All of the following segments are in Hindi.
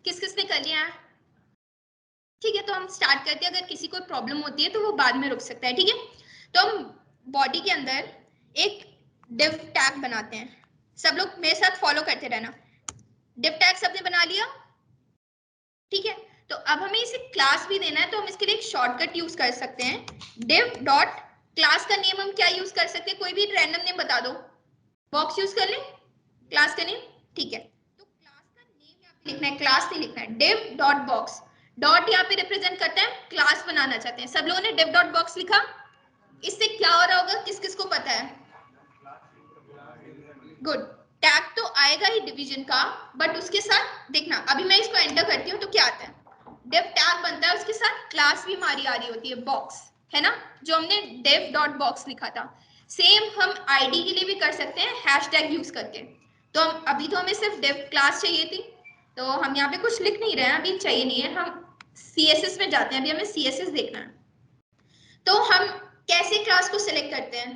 किस किसने कर लिया है? ठीक है, तो हम स्टार्ट करते हैं। अगर किसी को प्रॉब्लम होती है तो वो बाद में रुक सकता है, ठीक है। तो हम बॉडी के अंदर एक div टैग बनाते हैं। सब लोग मेरे साथ फॉलो करते रहना। div टैग सबने बना लिया? ठीक है, तो अब हमें इसे क्लास भी देना है, तो हम इसके लिए एक शॉर्टकट यूज कर सकते हैं। div डॉट क्लास का नेम हम क्या यूज कर सकते हैं? कोई भी रैंडम नेम बता दो। बॉक्स यूज कर लें क्लास का नेम, ठीक है। तो क्लास का नेम यहाँ पे लिखना है, क्लास नहीं लिखना है। div डॉट बॉक्स, डॉट यहाँ पे रिप्रेजेंट करता है क्लास बनाना चाहते हैं। सब लोगों ने div डॉट बॉक्स लिखा? इससे क्या हो रहा होगा, किस किस को पता है? गुड। टैग तो आएगा ही डिवीजन का, बट उसके साथ देखना, अभी मैं इसको एंटर करती हूँ तो क्या आता है? div टैग बनता है, उसके साथ क्लास भी हमारी आ रही होती है, बॉक्स, है ना, जो हमने div डॉट बॉक्स लिखा था। सेम हम आईडी के लिए भी कर सकते हैं हैश टैग यूज करके। तो हम अभी तो हमें सिर्फ div क्लास चाहिए थी, तो हम यहाँ पे कुछ लिख नहीं रहे हैं, अभी चाहिए नहीं है। हम CSS में जाते हैं, अभी हमें CSS देखना है। तो हम कैसे क्लास को सिलेक्ट करते हैं?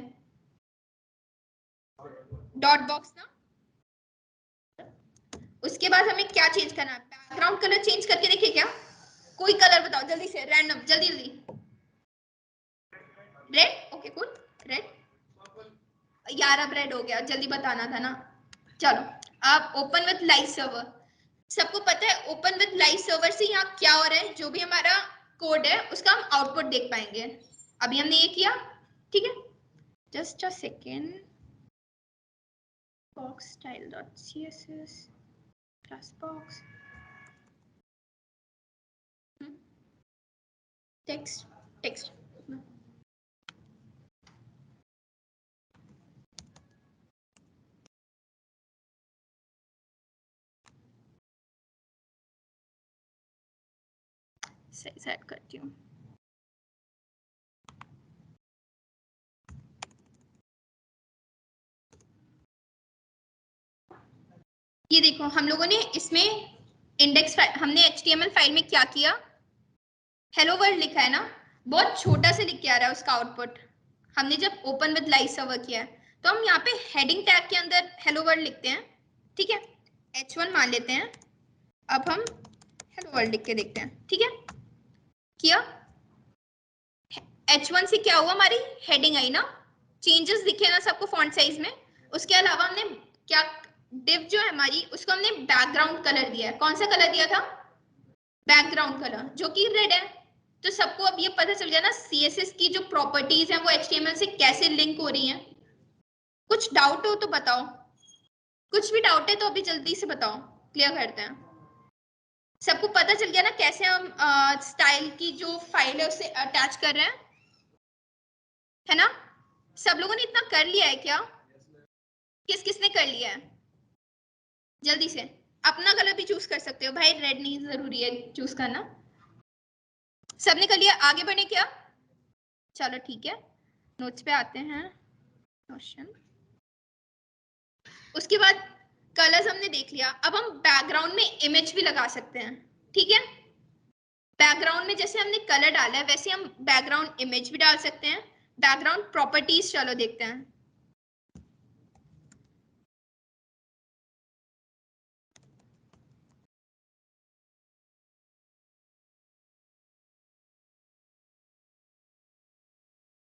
डॉट बॉक्स ना। उसके बाद हमें क्या चेंज करना है? बैकग्राउंड कलर चेंज करके देखिए क्या? कोई कलर बताओ जल्दी से, रैंडम, जल्दी जल्दी। Red, okay cool. रेड यार, अब रेड हो गया, जल्दी बताना था ना। चलो, अब ओपन विथ लाइव सर्वर। सबको पता है ओपन विथ लाइव सर्वर से यहाँ क्या हो रहा है? जो भी हमारा कोड है उसका हम आउटपुट देख पाएंगे। अभी हमने ये किया, ठीक है। Just a second. Box style dot css class box text text. सही सेट करती हूँ। ये देखो, हम लोगों ने इसमें इंडेक्स फाइल, हमने HTML फाइल में क्या किया? हेलो वर्ल्ड लिखा है ना, बहुत छोटा से लिख के आ रहा है उसका आउटपुट। हमने जब ओपन विद लाइव सर्वर किया है, तो हम यहाँ पे हेडिंग टैग के अंदर हेलो वर्ल्ड लिखते हैं, ठीक है। H1 मान लेते हैं। अब हम हेलो वर्ल्ड लिख के देखते हैं, ठीक है। किया। H1 से क्या हुआ? हमारी हेडिंग आई ना, चेंजेस दिखे ना सबको फॉन्ट साइज में। उसके अलावा हमने क्या, डिव जो है हमारी, उसको हमने बैकग्राउंड कलर दिया है। कौन सा कलर दिया था? बैकग्राउंड कलर, जो कि रेड है। तो सबको अब ये पता चल गया ना CSS की जो प्रॉपर्टीज हैं वो HTML से कैसे लिंक हो रही हैं। कुछ डाउट हो तो बताओ, कुछ भी डाउट है तो अभी जल्दी से बताओ, क्लियर करते हैं। सबको पता चल गया ना कैसे हम स्टाइल की जो फाइल है उसे अटैच कर रहे हैं, है ना? सब लोगों ने इतना कर लिया है क्या? किस किसने कर लिया है? जल्दी से। अपना कलर भी चूज कर सकते हो भाई, रेड नहीं जरूरी है चूज करना। सबने कर लिया? आगे बढ़े क्या? चलो ठीक है, नोट्स पे आते हैं। क्वेश्चन, उसके बाद कलर्स हमने देख लिया। अब हम बैकग्राउंड में इमेज भी लगा सकते हैं, ठीक है। बैकग्राउंड में जैसे हमने कलर डाला है वैसे हम बैकग्राउंड इमेज भी डाल सकते हैं। बैकग्राउंड प्रॉपर्टीज चलो देखते हैं।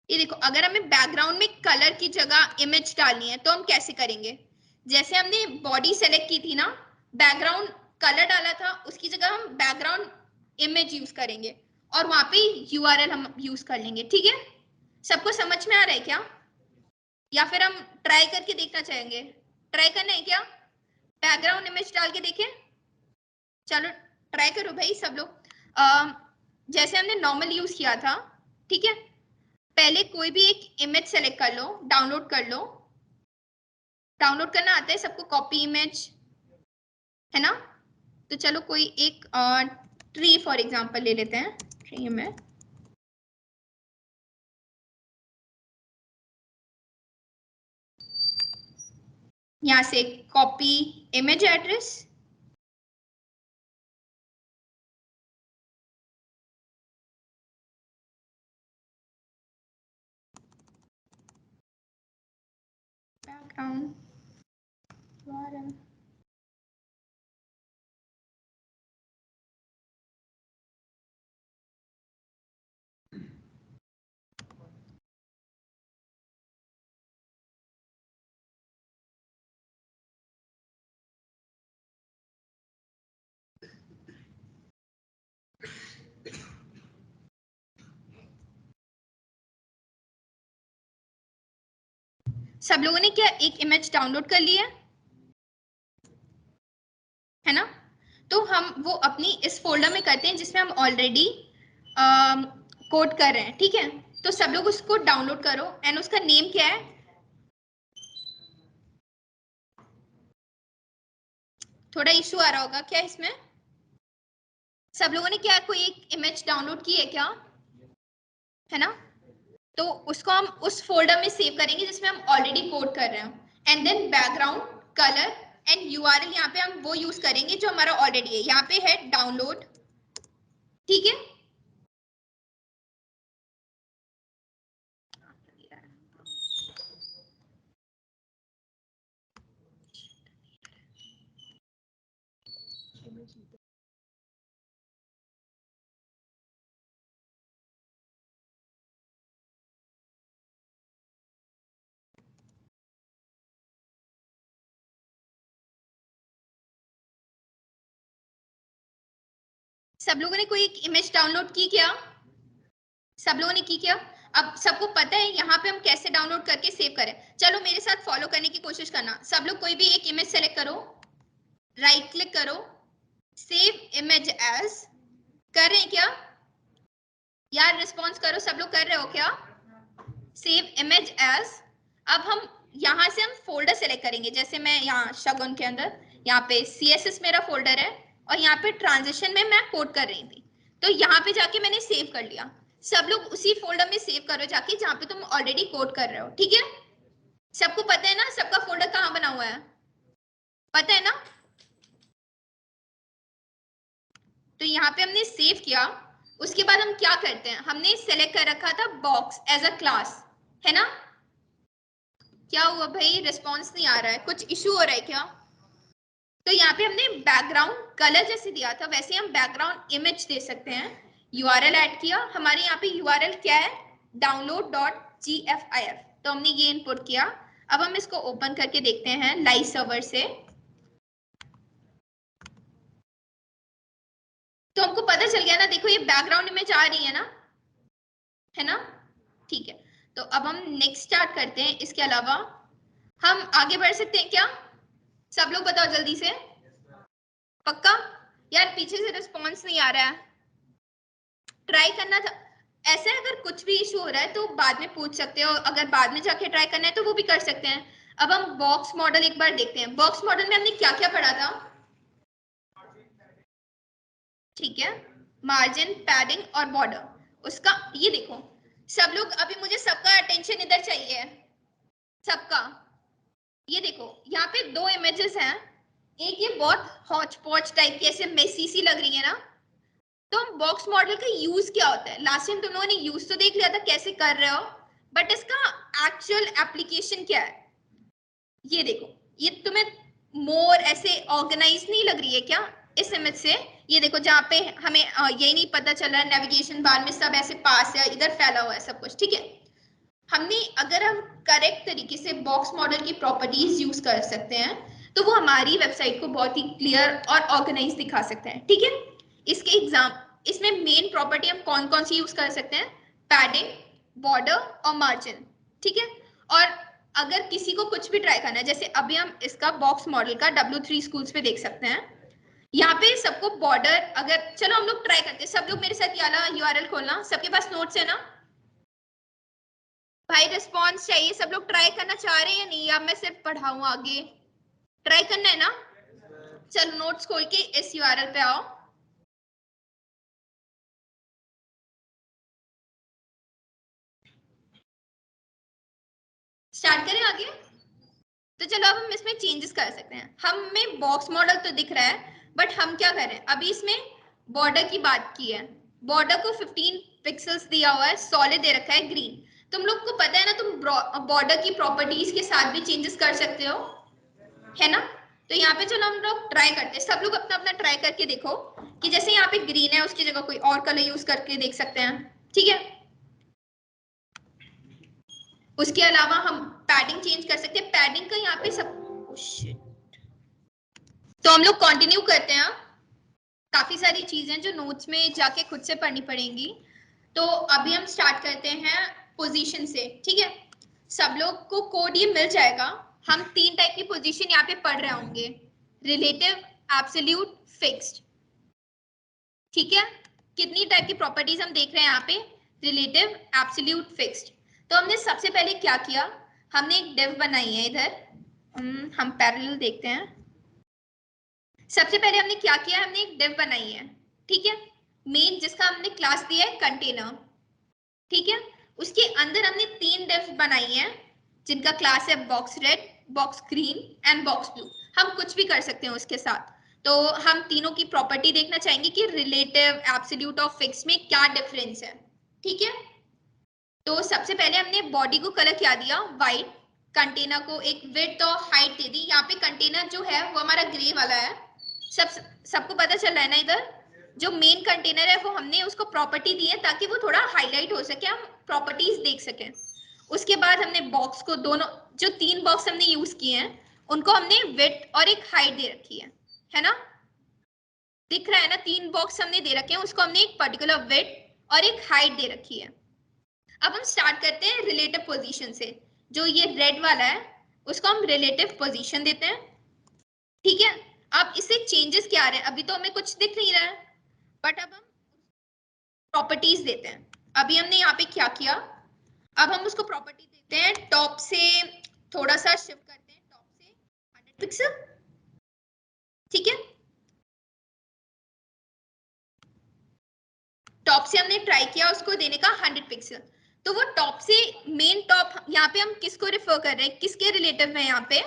ये देखो, अगर हमें बैकग्राउंड में कलर की जगह इमेज डालनी है तो हम कैसे करेंगे? जैसे हमने बॉडी सेलेक्ट की थी ना, बैकग्राउंड कलर डाला था, उसकी जगह हम बैकग्राउंड इमेज यूज करेंगे और वहां पे URL हम यूज कर लेंगे, ठीक है। सबको समझ में आ रहा है क्या? या फिर हम ट्राई करके देखना चाहेंगे? ट्राई करना है क्या? बैकग्राउंड इमेज डाल के देखें। चलो ट्राई करो भाई सब लोग। जैसे हमने नॉर्मल यूज किया था, ठीक है। पहले कोई भी एक इमेज सेलेक्ट कर लो, डाउनलोड कर लो। डाउनलोड करना आता है सबको? कॉपी इमेज, है ना? तो चलो कोई एक ट्री फॉर एग्जांपल ले लेते हैं। ट्री में यहाँ से copy image address, background URL, सब लोगों ने क्या एक इमेज डाउनलोड कर ली है ना? तो हम वो अपनी इस फोल्डर में करते हैं जिसमें हम ऑलरेडी कोड कर रहे हैं, ठीक है? तो सब लोग उसको डाउनलोड करो एंड उसका नेम क्या है? थोड़ा इशू आ रहा होगा क्या इसमें? सब लोगों ने क्या कोई एक इमेज डाउनलोड की है क्या, है ना? तो उसको हम उस फोल्डर में सेव करेंगे जिसमें हम ऑलरेडी कोड कर रहे हैं and then background colour and URL यहाँ पे हम वो यूज करेंगे जो हमारा ऑलरेडी है, यहाँ पे है डाउनलोड, ठीक है? सब लोगों ने कोई एक इमेज डाउनलोड की क्या? सब लोगों ने की क्या? अब सबको पता है यहाँ पे हम कैसे डाउनलोड करके सेव करें। चलो मेरे साथ फॉलो करने की कोशिश करना। सब लोग कोई भी एक इमेज सेलेक्ट करो, राइट क्लिक करो, सेव इमेज एज। कर रहे हैं क्या यार? रिस्पॉन्स करो, सब लोग कर रहे हो क्या? Save image as. अब हम यहाँ से हम फोल्डर सेलेक्ट करेंगे, जैसे मैं यहाँ शगुन के अंदर यहाँ पे CSS मेरा फोल्डर है और यहाँ पे ट्रांजिशन में मैं कोड कर रही थी, तो यहाँ पे जाके मैंने सेव कर लिया। सब लोग उसी फोल्डर में सेव करो जाके जहाँ पे तुम ऑलरेडी कोड कर रहे हो, ठीक है? सबको पता है ना सबका फोल्डर कहाँ बना हुआ है? पता है ना? तो यहाँ पे हमने सेव किया, उसके बाद हम क्या करते हैं, हमने सेलेक्ट कर रखा था बॉक्स एज अ क्लास, है ना? क्या हुआ भाई, रिस्पॉन्स नहीं आ रहा है, कुछ इशू हो रहा है क्या? तो यहाँ पे हमने बैकग्राउंड कलर जैसे दिया था वैसे हम बैकग्राउंड इमेज दे सकते हैं। यूआरएल ऐड किया, हमारे यहाँ पे यूआरएल क्या है? download.gfif, तो हमने ये इनपुट किया। अब हम इसको ओपन करके देखते हैं लाइव सर्वर से, तो हमको पता चल गया ना, देखो ये बैकग्राउंड इमेज आ रही है ना? ठीक है, तो अब हम नेक्स्ट स्टार्ट करते हैं। इसके अलावा हम आगे बढ़ सकते हैं क्या? सब लोग बताओ जल्दी से, पक्का? यार पीछे से रिस्पॉन्स नहीं आ रहा है, ट्राई करना था। ऐसे अगर कुछ भी इशू हो रहा है तो बाद में पूछ सकते हो, अगर बाद में जाके ट्राई करना है तो वो भी कर सकते हैं। अब हम बॉक्स मॉडल एक बार देखते हैं। बॉक्स मॉडल में हमने क्या क्या पढ़ा था? ठीक है, मार्जिन, पैडिंग और बॉर्डर, उसका ये देखो। सब लोग अभी मुझे सबका अटेंशन इधर चाहिए, सबका। ये देखो यहाँ पे दो इमेजेस हैं, एक ये बहुत हॉच पॉच टाइप की ऐसे मेसी सी लग रही है ना, तो बॉक्स मॉडल का यूज क्या होता है? लास्ट टाइम तुम लोगों ने यूज तो देख लिया था कैसे कर रहे हो, बट इसका एक्चुअल एप्लीकेशन क्या है? ये देखो, ये तुम्हें मोर ऐसे ऑर्गेनाइज नहीं लग रही है क्या इस इमेज से? ये देखो जहाँ पे हमें यही नहीं पता चल रहा है नेविगेशन बार में सब ऐसे पास है, इधर फैला हुआ है सब कुछ, ठीक है? हमने अगर हम करेक्ट तरीके से बॉक्स मॉडल की प्रॉपर्टीज यूज कर सकते हैं तो वो हमारी वेबसाइट को बहुत ही क्लियर और ऑर्गेनाइज दिखा सकते हैं, ठीक है? इसके एग्जाम, इसमें मेन प्रॉपर्टी हम कौन कौन सी यूज कर सकते हैं? पैडिंग, बॉर्डर और मार्जिन, ठीक है? और अगर किसी को कुछ भी ट्राई करना है, जैसे अभी हम इसका बॉक्स मॉडल का W3 स्कूल्स पे देख सकते हैं, यहाँ पे सबको बॉर्डर, अगर चलो हम लोग ट्राई करते हैं, सब लोग मेरे साथ ये वाला URL खोलना, सबके पास नोट्स है ना भाई? रिस्पॉन्स चाहिए, सब लोग ट्राई करना चाह रहे हैं या नहीं, या मैं सिर्फ पढ़ाऊं आगे? ट्राई करना है ना? चलो नोट्स खोल के इस URL पे आओ। स्टार्ट करें आगे? तो चलो अब हम इसमें चेंजेस कर सकते हैं। हमें बॉक्स मॉडल तो दिख रहा है, बट हम क्या करें, अभी इसमें बॉर्डर की बात की है। बॉर्डर को 15 पिक्सल्स दिया हुआ है, सॉलिड दे रखा है ग्रीन। तुम लोग को पता है ना, तुम बॉर्डर की प्रॉपर्टीज के साथ भी चेंजेस कर सकते हो, है ना? तो यहाँ पे चलो हम लोग ट्राई करते हैं, सब लोग अपना अपना ट्राई करके देखो कि जैसे यहाँ पे ग्रीन है उसकी जगह कोई और कलर यूज करके देख सकते हैं, ठीक है? उसके अलावा हम पैडिंग चेंज कर सकते हैं, पैडिंग का यहाँ पे सब। तो हम लोग कंटिन्यू करते हैं। काफी सारी चीजें जो नोट्स में जाके खुद से पढ़नी पड़ेंगी, तो अभी हम स्टार्ट करते हैं पोजीशन से, ठीक है? सब लोग को कोड ये मिल जाएगा। हम 3 टाइप की पोजीशन यहाँ पे पढ़ रहे होंगे, रिलेटिव, एब्सोल्यूट, फिक्स्ड। ठीक है, कितनी टाइप की प्रॉपर्टीज हम देख रहे हैं यहाँ पे, रिलेटिव, एब्सोल्यूट, फिक्स्ड। तो हमने सबसे पहले क्या किया, हमने एक डिव बनाई है इधर। हम पैरेलल देखते हैं। सबसे पहले हमने क्या किया, हमने एक डिव बनाई है, ठीक है, मेन, जिसका हमने क्लास दिया है कंटेनर। ठीक है, उसके अंदर हमने 3 डिव्स बनाई हैं जिनका क्लास है box red, box green and box blue. हम कुछ भी कर सकते हैं उसके साथ। तो हम तीनों की प्रॉपर्टी देखना चाहेंगे कि रिलेटिव, एब्सोल्यूट और फिक्स में क्या डिफरेंस है। ठीक है, तो सबसे पहले हमने बॉडी को कलर क्या दिया, व्हाइट, कंटेनर को एक विड्थ और हाइट दे दी। यहाँ पे कंटेनर जो है वो हमारा ग्रे वाला है। सबको पता चल रहा है ना, इधर जो मेन कंटेनर है वो हमने उसको प्रॉपर्टी दी है ताकि वो थोड़ा हाईलाइट हो सके, हम प्रॉपर्टीज देख सकें। उसके बाद हमने बॉक्स को, दोनों जो 3 बॉक्स हमने यूज किए हैं उनको हमने विड्थ और एक हाइट दे रखी है ना, दिख रहा है ना, 3 बॉक्स हमने दे रखे हैं, उसको हमने एक पर्टिकुलर विड्थ और एक हाइट दे रखी है। अब हम स्टार्ट करते हैं रिलेटिव पोजीशन से। जो ये रेड वाला है उसको हम रिलेटिव पोजीशन देते हैं। ठीक है, अब इससे चेंजेस क्या आ रहे हैं, अभी तो हमें कुछ दिख नहीं रहा है, बट अब हम प्रॉपर्टीज देते हैं। अभी हमने यहाँ पे क्या किया, अब हम उसको प्रॉपर्टी देते हैं, टॉप से थोड़ा सा शिफ्ट करते हैं, टॉप से 100 पिक्सल। ठीक है, टॉप से हमने ट्राई किया उसको देने का 100 पिक्सल। तो वो टॉप से, मेन टॉप, यहाँ पे हम किसको रिफर कर रहे हैं, किसके रिलेटिव में, यहाँ पे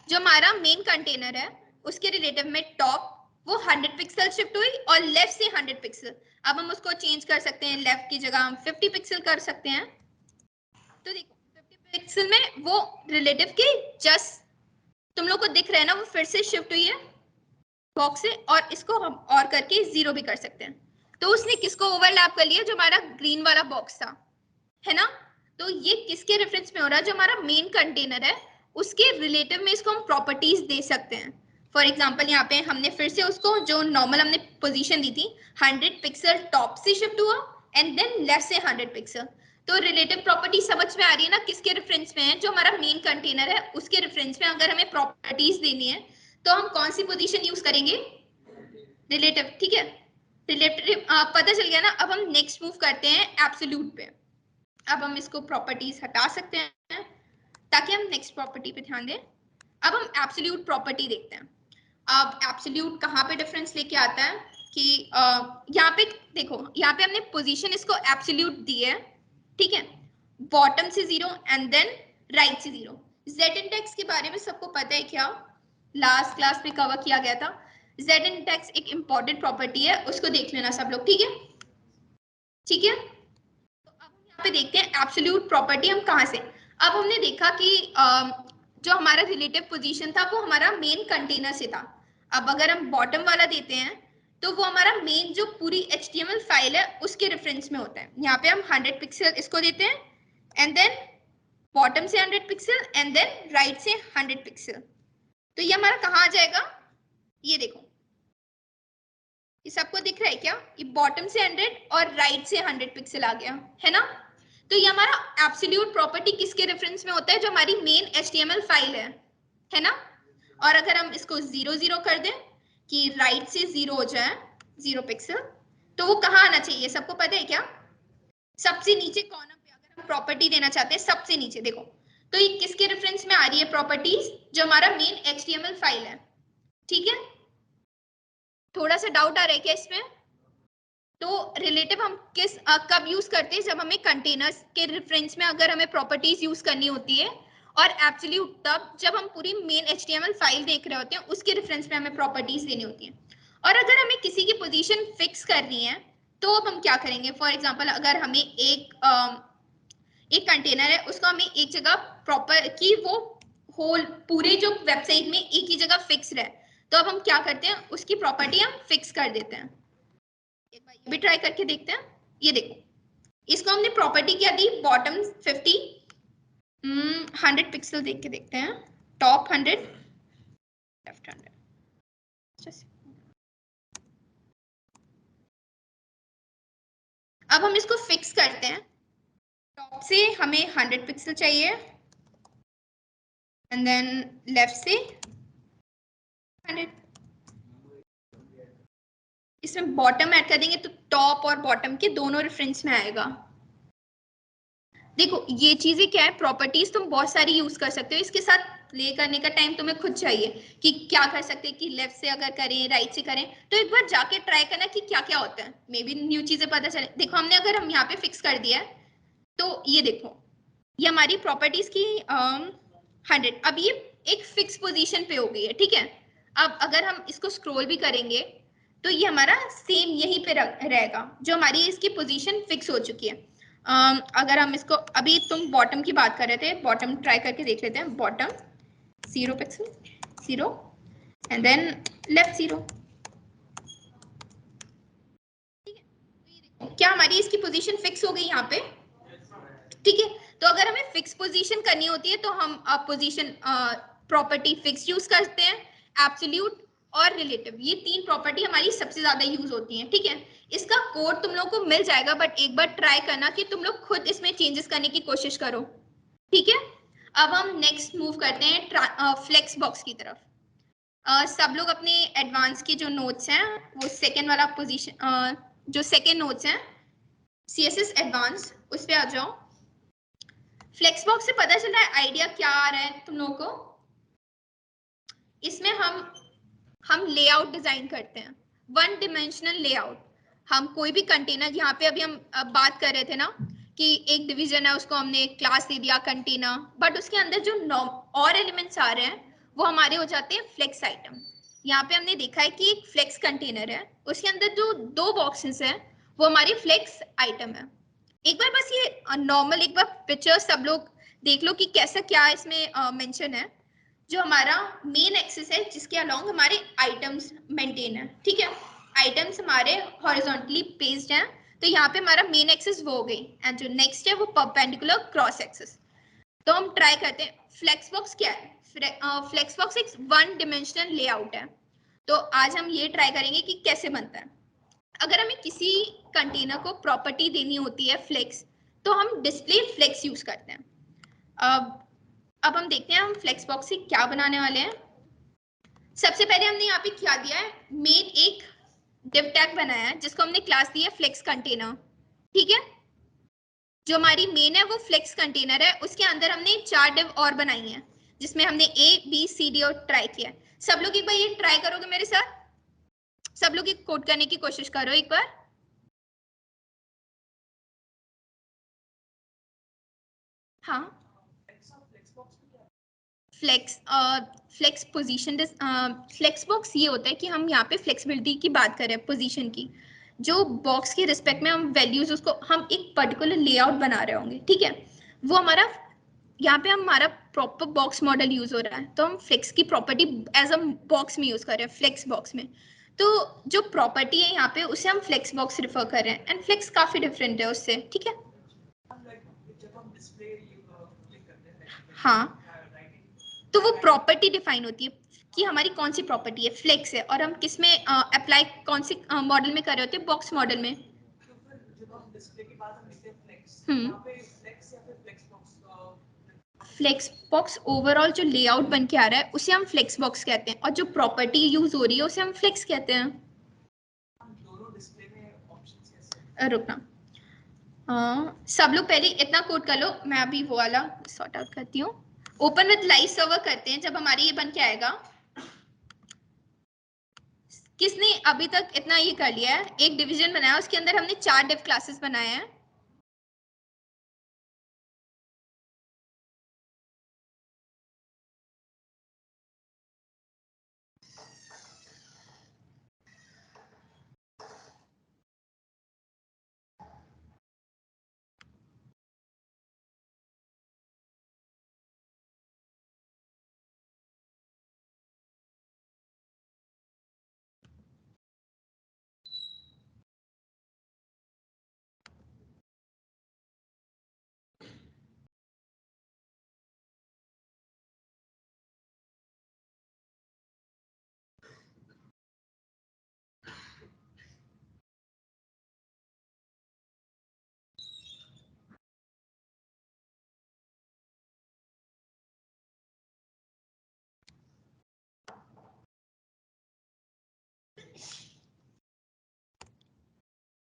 जो हमारा मेन कंटेनर है उसके रिलेटिव में टॉप वो 100 पिक्सल शिफ्ट हुई और लेफ्ट से 100 पिक्सल। अब हम उसको चेंज कर सकते हैं, लेफ्ट की जगह हम 50 पिक्सल कर सकते हैं। तो देखो 50 पिक्सल में वो रिलेटिव के जस्ट, तुम लोग को दिख रहा है ना, वो फिर से शिफ्ट हुई है बॉक्स से, और इसको हम और करके 0 भी कर सकते हैं। तो उसने किसको ओवरलैप कर लिया, जो हमारा ग्रीन वाला बॉक्स था, है ना। तो ये किसके रेफरेंस में हो रहा है, जो हमारा मेन कंटेनर है उसके रिलेटिव में इसको हम प्रॉपर्टीज दे सकते हैं। फॉर एग्जांपल यहाँ पे हमने फिर से उसको जो नॉर्मल हमने पोजीशन दी थी, 100 पिक्सल टॉप से शिफ्ट हुआ एंड देन लेफ्ट से 100 पिक्सल। तो रिलेटिव प्रॉपर्टी समझ में आ रही है ना, किसके रेफरेंस में है, जो हमारा मेन कंटेनर है उसके रेफरेंस में अगर हमें प्रॉपर्टीज देनी है तो हम कौन सी पोजीशन यूज करेंगे, रिलेटिव। ठीक है, रिलेटिव पता चल गया ना। अब हम नेक्स्ट मूव करते हैं एब्सोल्यूट पे। अब हम इसको प्रॉपर्टीज हटा सकते हैं ताकि हम नेक्स्ट प्रॉपर्टी पे ध्यान दें। अब हम एब्सोल्यूट प्रॉपर्टी देखते हैं। अब एब्सोल्यूट कहाँ पे डिफरेंस लेके आता है कि यहाँ पे देखो, यहाँ पे हमने पोजीशन इसको एब्सोल्यूट दी है, ठीक है, बॉटम से 0 एंड देन राइट से 0। जेड इंडेक्स के बारे में सबको पता है क्या, लास्ट क्लास में कवर किया गया था। जेड इंडेक्स एक इंपॉर्टेंट प्रॉपर्टी है, उसको देख लेना सब लोग, ठीक है। ठीक है, तो अब हम यहाँ पे देखते हैं एब्सोल्यूट प्रॉपर्टी हम कहाँ से। अब हमने देखा कि जो हमारा रिलेटिव पोजीशन था वो हमारा मेन कंटेनर से था। अब अगर हम बॉटम वाला देते हैं तो वो हमारा मेन जो पूरी HTML फाइल है उसके रेफरेंस में होता है। यहाँ पे हम 100 पिक्सल इसको देते हैं एंड देन बॉटम से 100 पिक्सल एंड देन राइट से 100 पिक्सल। तो ये हमारा कहाँ आ जाएगा, ये देखो, ये सबको दिख रहा है क्या, ये बॉटम से 100 और राइट से 100 पिक्सल आ गया, है ना। तो ये हमारा एब्सोल्यूट प्रॉपर्टी किसके रेफरेंस में होता है, जो हमारी मेन HTML फाइल है ना। और अगर हम इसको 0 0 कर दें कि राइट से 0 हो जाए, 0 पिक्सल, तो वो कहाँ आना चाहिए, सबको पता है क्या, सबसे नीचे कॉर्नर पे। अगर हम प्रॉपर्टी देना चाहते हैं सबसे नीचे, देखो, तो ये किसके रेफरेंस में आ रही है प्रॉपर्टीज, जो हमारा मेन HTML फाइल है। ठीक है, थोड़ा सा डाउट आ रहा है क्या इसमें। तो रिलेटिव हम कब यूज करते हैं, जब हमें कंटेनर्स के रेफरेंस में अगर हमें प्रॉपर्टीज यूज करनी होती है, और एब्सोल्यूट तब जब हम पूरी मेन HTML फाइल देख रहे होते हैं उसके रेफरेंस में हमें प्रॉपर्टीज देनी होती है। और अगर हमें किसी की पोजीशन फिक्स करनी है तो अब हम क्या करेंगे, फॉर एग्जांपल अगर हमें एक कंटेनर है उसको हमें एक जगह प्रॉपर की वो होल पूरे जो वेबसाइट में एक ही जगह फिक्स रहे, तो अब हम क्या करते हैं, उसकी प्रॉपर्टी हम फिक्स कर देते हैं। एक बार ये भी ट्राई करके देखते हैं। ये देखो, इसको हमने प्रॉपर्टी क्या दी, बॉटम 50, 100 पिक्सल देख के देखते हैं, टॉप 100, लेफ्ट 100। अब हम इसको फिक्स करते हैं। टॉप से हमें 100 पिक्सल चाहिए एंड देन लेफ्ट से 100। इसमें बॉटम ऐड कर देंगे तो टॉप और बॉटम के दोनों रेफरेंस में आएगा। देखो ये चीजें क्या है, प्रॉपर्टीज तुम बहुत सारी यूज कर सकते हो, इसके साथ प्ले करने का टाइम तुम्हें खुद चाहिए कि क्या कर सकते हैं, कि लेफ्ट से अगर करें राइट से करें, तो एक बार जाके ट्राई करना कि क्या क्या होता है, मे बी न्यू चीजें पता चले। देखो हमने अगर हम यहाँ पे फिक्स कर दिया है तो ये देखो ये हमारी प्रॉपर्टीज की 100, अब ये एक फिक्स पोजीशन पे हो गई है, ठीक है। अब अगर हम इसको स्क्रॉल भी करेंगे तो ये हमारा सेम यहीं पे रहेगा, जो हमारी इसकी पोजीशन फिक्स हो चुकी है। अगर हम इसको, अभी तुम बॉटम की बात कर रहे थे, बॉटम ट्राई करके देख लेते हैं। Bottom 0 pixel 0 and then left 0, क्या हमारी इसकी पोजीशन फिक्स हो गई यहाँ पे, ठीक है। तो अगर हमें फिक्स पोजीशन करनी होती है तो हम पोजीशन प्रॉपर्टी फिक्स यूज करते हैं, एब्सोल्यूट और रिलेटिव, ये तीन प्रॉपर्टी हमारी सबसे ज्यादा यूज होती हैं, ठीक है। इसका कोड तुम लोग को मिल जाएगा, बट एक बार ट्राई करना कि तुम लोग खुद इसमें चेंजेस करने की कोशिश करो, ठीक है। अब हम नेक्स्ट मूव करते हैं फ्लेक्स बॉक्स की तरफ। सब लोग अपने एडवांस के जो नोट्स हैं वो सेकेंड वाला पोजीशन, जो सेकेंड नोट्स हैं CSS एडवांस, उस पर आ जाओ। फ्लेक्स बॉक्स से पता चल रहा है आइडिया क्या आ रहा है तुम लोगों को। इसमें हम लेआउट डिजाइन करते हैं, वन डिमेंशनल लेआउट। हम कोई भी कंटेनर, यहाँ पे अभी हम बात कर रहे थे ना कि एक डिवीजन है उसको हमने क्लास दे दिया कंटेनर, बट उसके अंदर जो और एलिमेंट्स आ रहे हैं वो हमारे हो जाते हैं फ्लेक्स आइटम। यहाँ पे हमने देखा है कि एक फ्लेक्स कंटेनर है, उसके अंदर जो दो बॉक्सेस हैं वो हमारी फ्लेक्स आइटम है। एक बार बस ये नॉर्मल एक बार पिक्चर सब लोग देख लो कि कैसा क्या इसमें मेंशन है। जो हमारा मेन एक्सिस है जिसके अलोंग हमारे आइटम्स मेंटेन है, ठीक है। आइटम्स हमारे हॉरिजॉन्टली पेस्ड हैं, तो यहाँ पे हमारा मेन एक्सिस वो हो गई, एंड जो नेक्स्ट है वो परपेंडिकुलर क्रॉस एक्सिस। तो हम ट्राई करते हैं फ्लेक्स बॉक्स क्या है। फ्लेक्स बॉक्स एक वन डिमेंशनल लेआउट है। तो आज हम ये ट्राई करेंगे कि कैसे बनता है। अगर हमें किसी कंटेनर को प्रॉपर्टी देनी होती है फ्लेक्स, तो हम डिस्प्ले फ्लेक्स यूज करते हैं। अब हम देखते हैं हम फ्लेक्स बॉक्स से क्या बनाने वाले हैं। सबसे पहले हमने यहाँ पे क्या दिया है, मेन एक डिव टैग बनाया है जिसको हमने क्लास दी है फ्लेक्स कंटेनर, ठीक है। जो हमारी मेन है वो फ्लेक्स कंटेनर है, उसके अंदर हमने 4 डिव और बनाई हैं जिसमें हमने A B C D और ट्राई किया। सब लोग एक बार ये ट्राई करोगे मेरे साथ, सब लोग एक कोड करने की कोशिश करो एक बार। हाँ, flex flex position, flex box ये होता है कि हम यहाँ पे फ्लेक्सिबिलिटी की बात करें पोजीशन की, जो बॉक्स के रिस्पेक्ट में हम वैल्यूज उसको हम एक पर्टिकुलर लेआउट बना रहे होंगे, ठीक है। वो हमारा यहाँ पे हमारा प्रॉपर बॉक्स मॉडल यूज हो रहा है, तो हम फ्लेक्स की प्रॉपर्टी एज अ बॉक्स में यूज कर रहे हैं, फ्लेक्स बॉक्स में। तो जो प्रॉपर्टी है यहाँ पे उसे हम फ्लेक्स बॉक्स रिफर कर रहे हैं, एंड फ्लेक्स काफी डिफरेंट है उससे, ठीक है। हाँ, तो वो प्रॉपर्टी डिफाइन होती है कि हमारी कौन सी प्रॉपर्टी है, फ्लेक्स है, और हम किस में अप्लाई कौन से मॉडल में कर रहे होते हैं, बॉक्स मॉडल में। हम्म, फ्लेक्स बॉक्स ओवरऑल जो लेआउट बन के आ रहा है उसे हम फ्लेक्स बॉक्स कहते हैं, और जो प्रॉपर्टी यूज हो रही है उसे हम फ्लेक्स कहते हैं। रुकना, सब लोग पहले इतना कोड कर लो, मैं अभी वो वाला सॉर्ट आउट करती हूँ। ओपन विद लाइव सर्वर करते हैं जब हमारी ये बन के आएगा। किसने अभी तक इतना ये कर लिया है, एक डिवीजन बनाया उसके अंदर हमने 4 डिव क्लासेस बनाए हैं।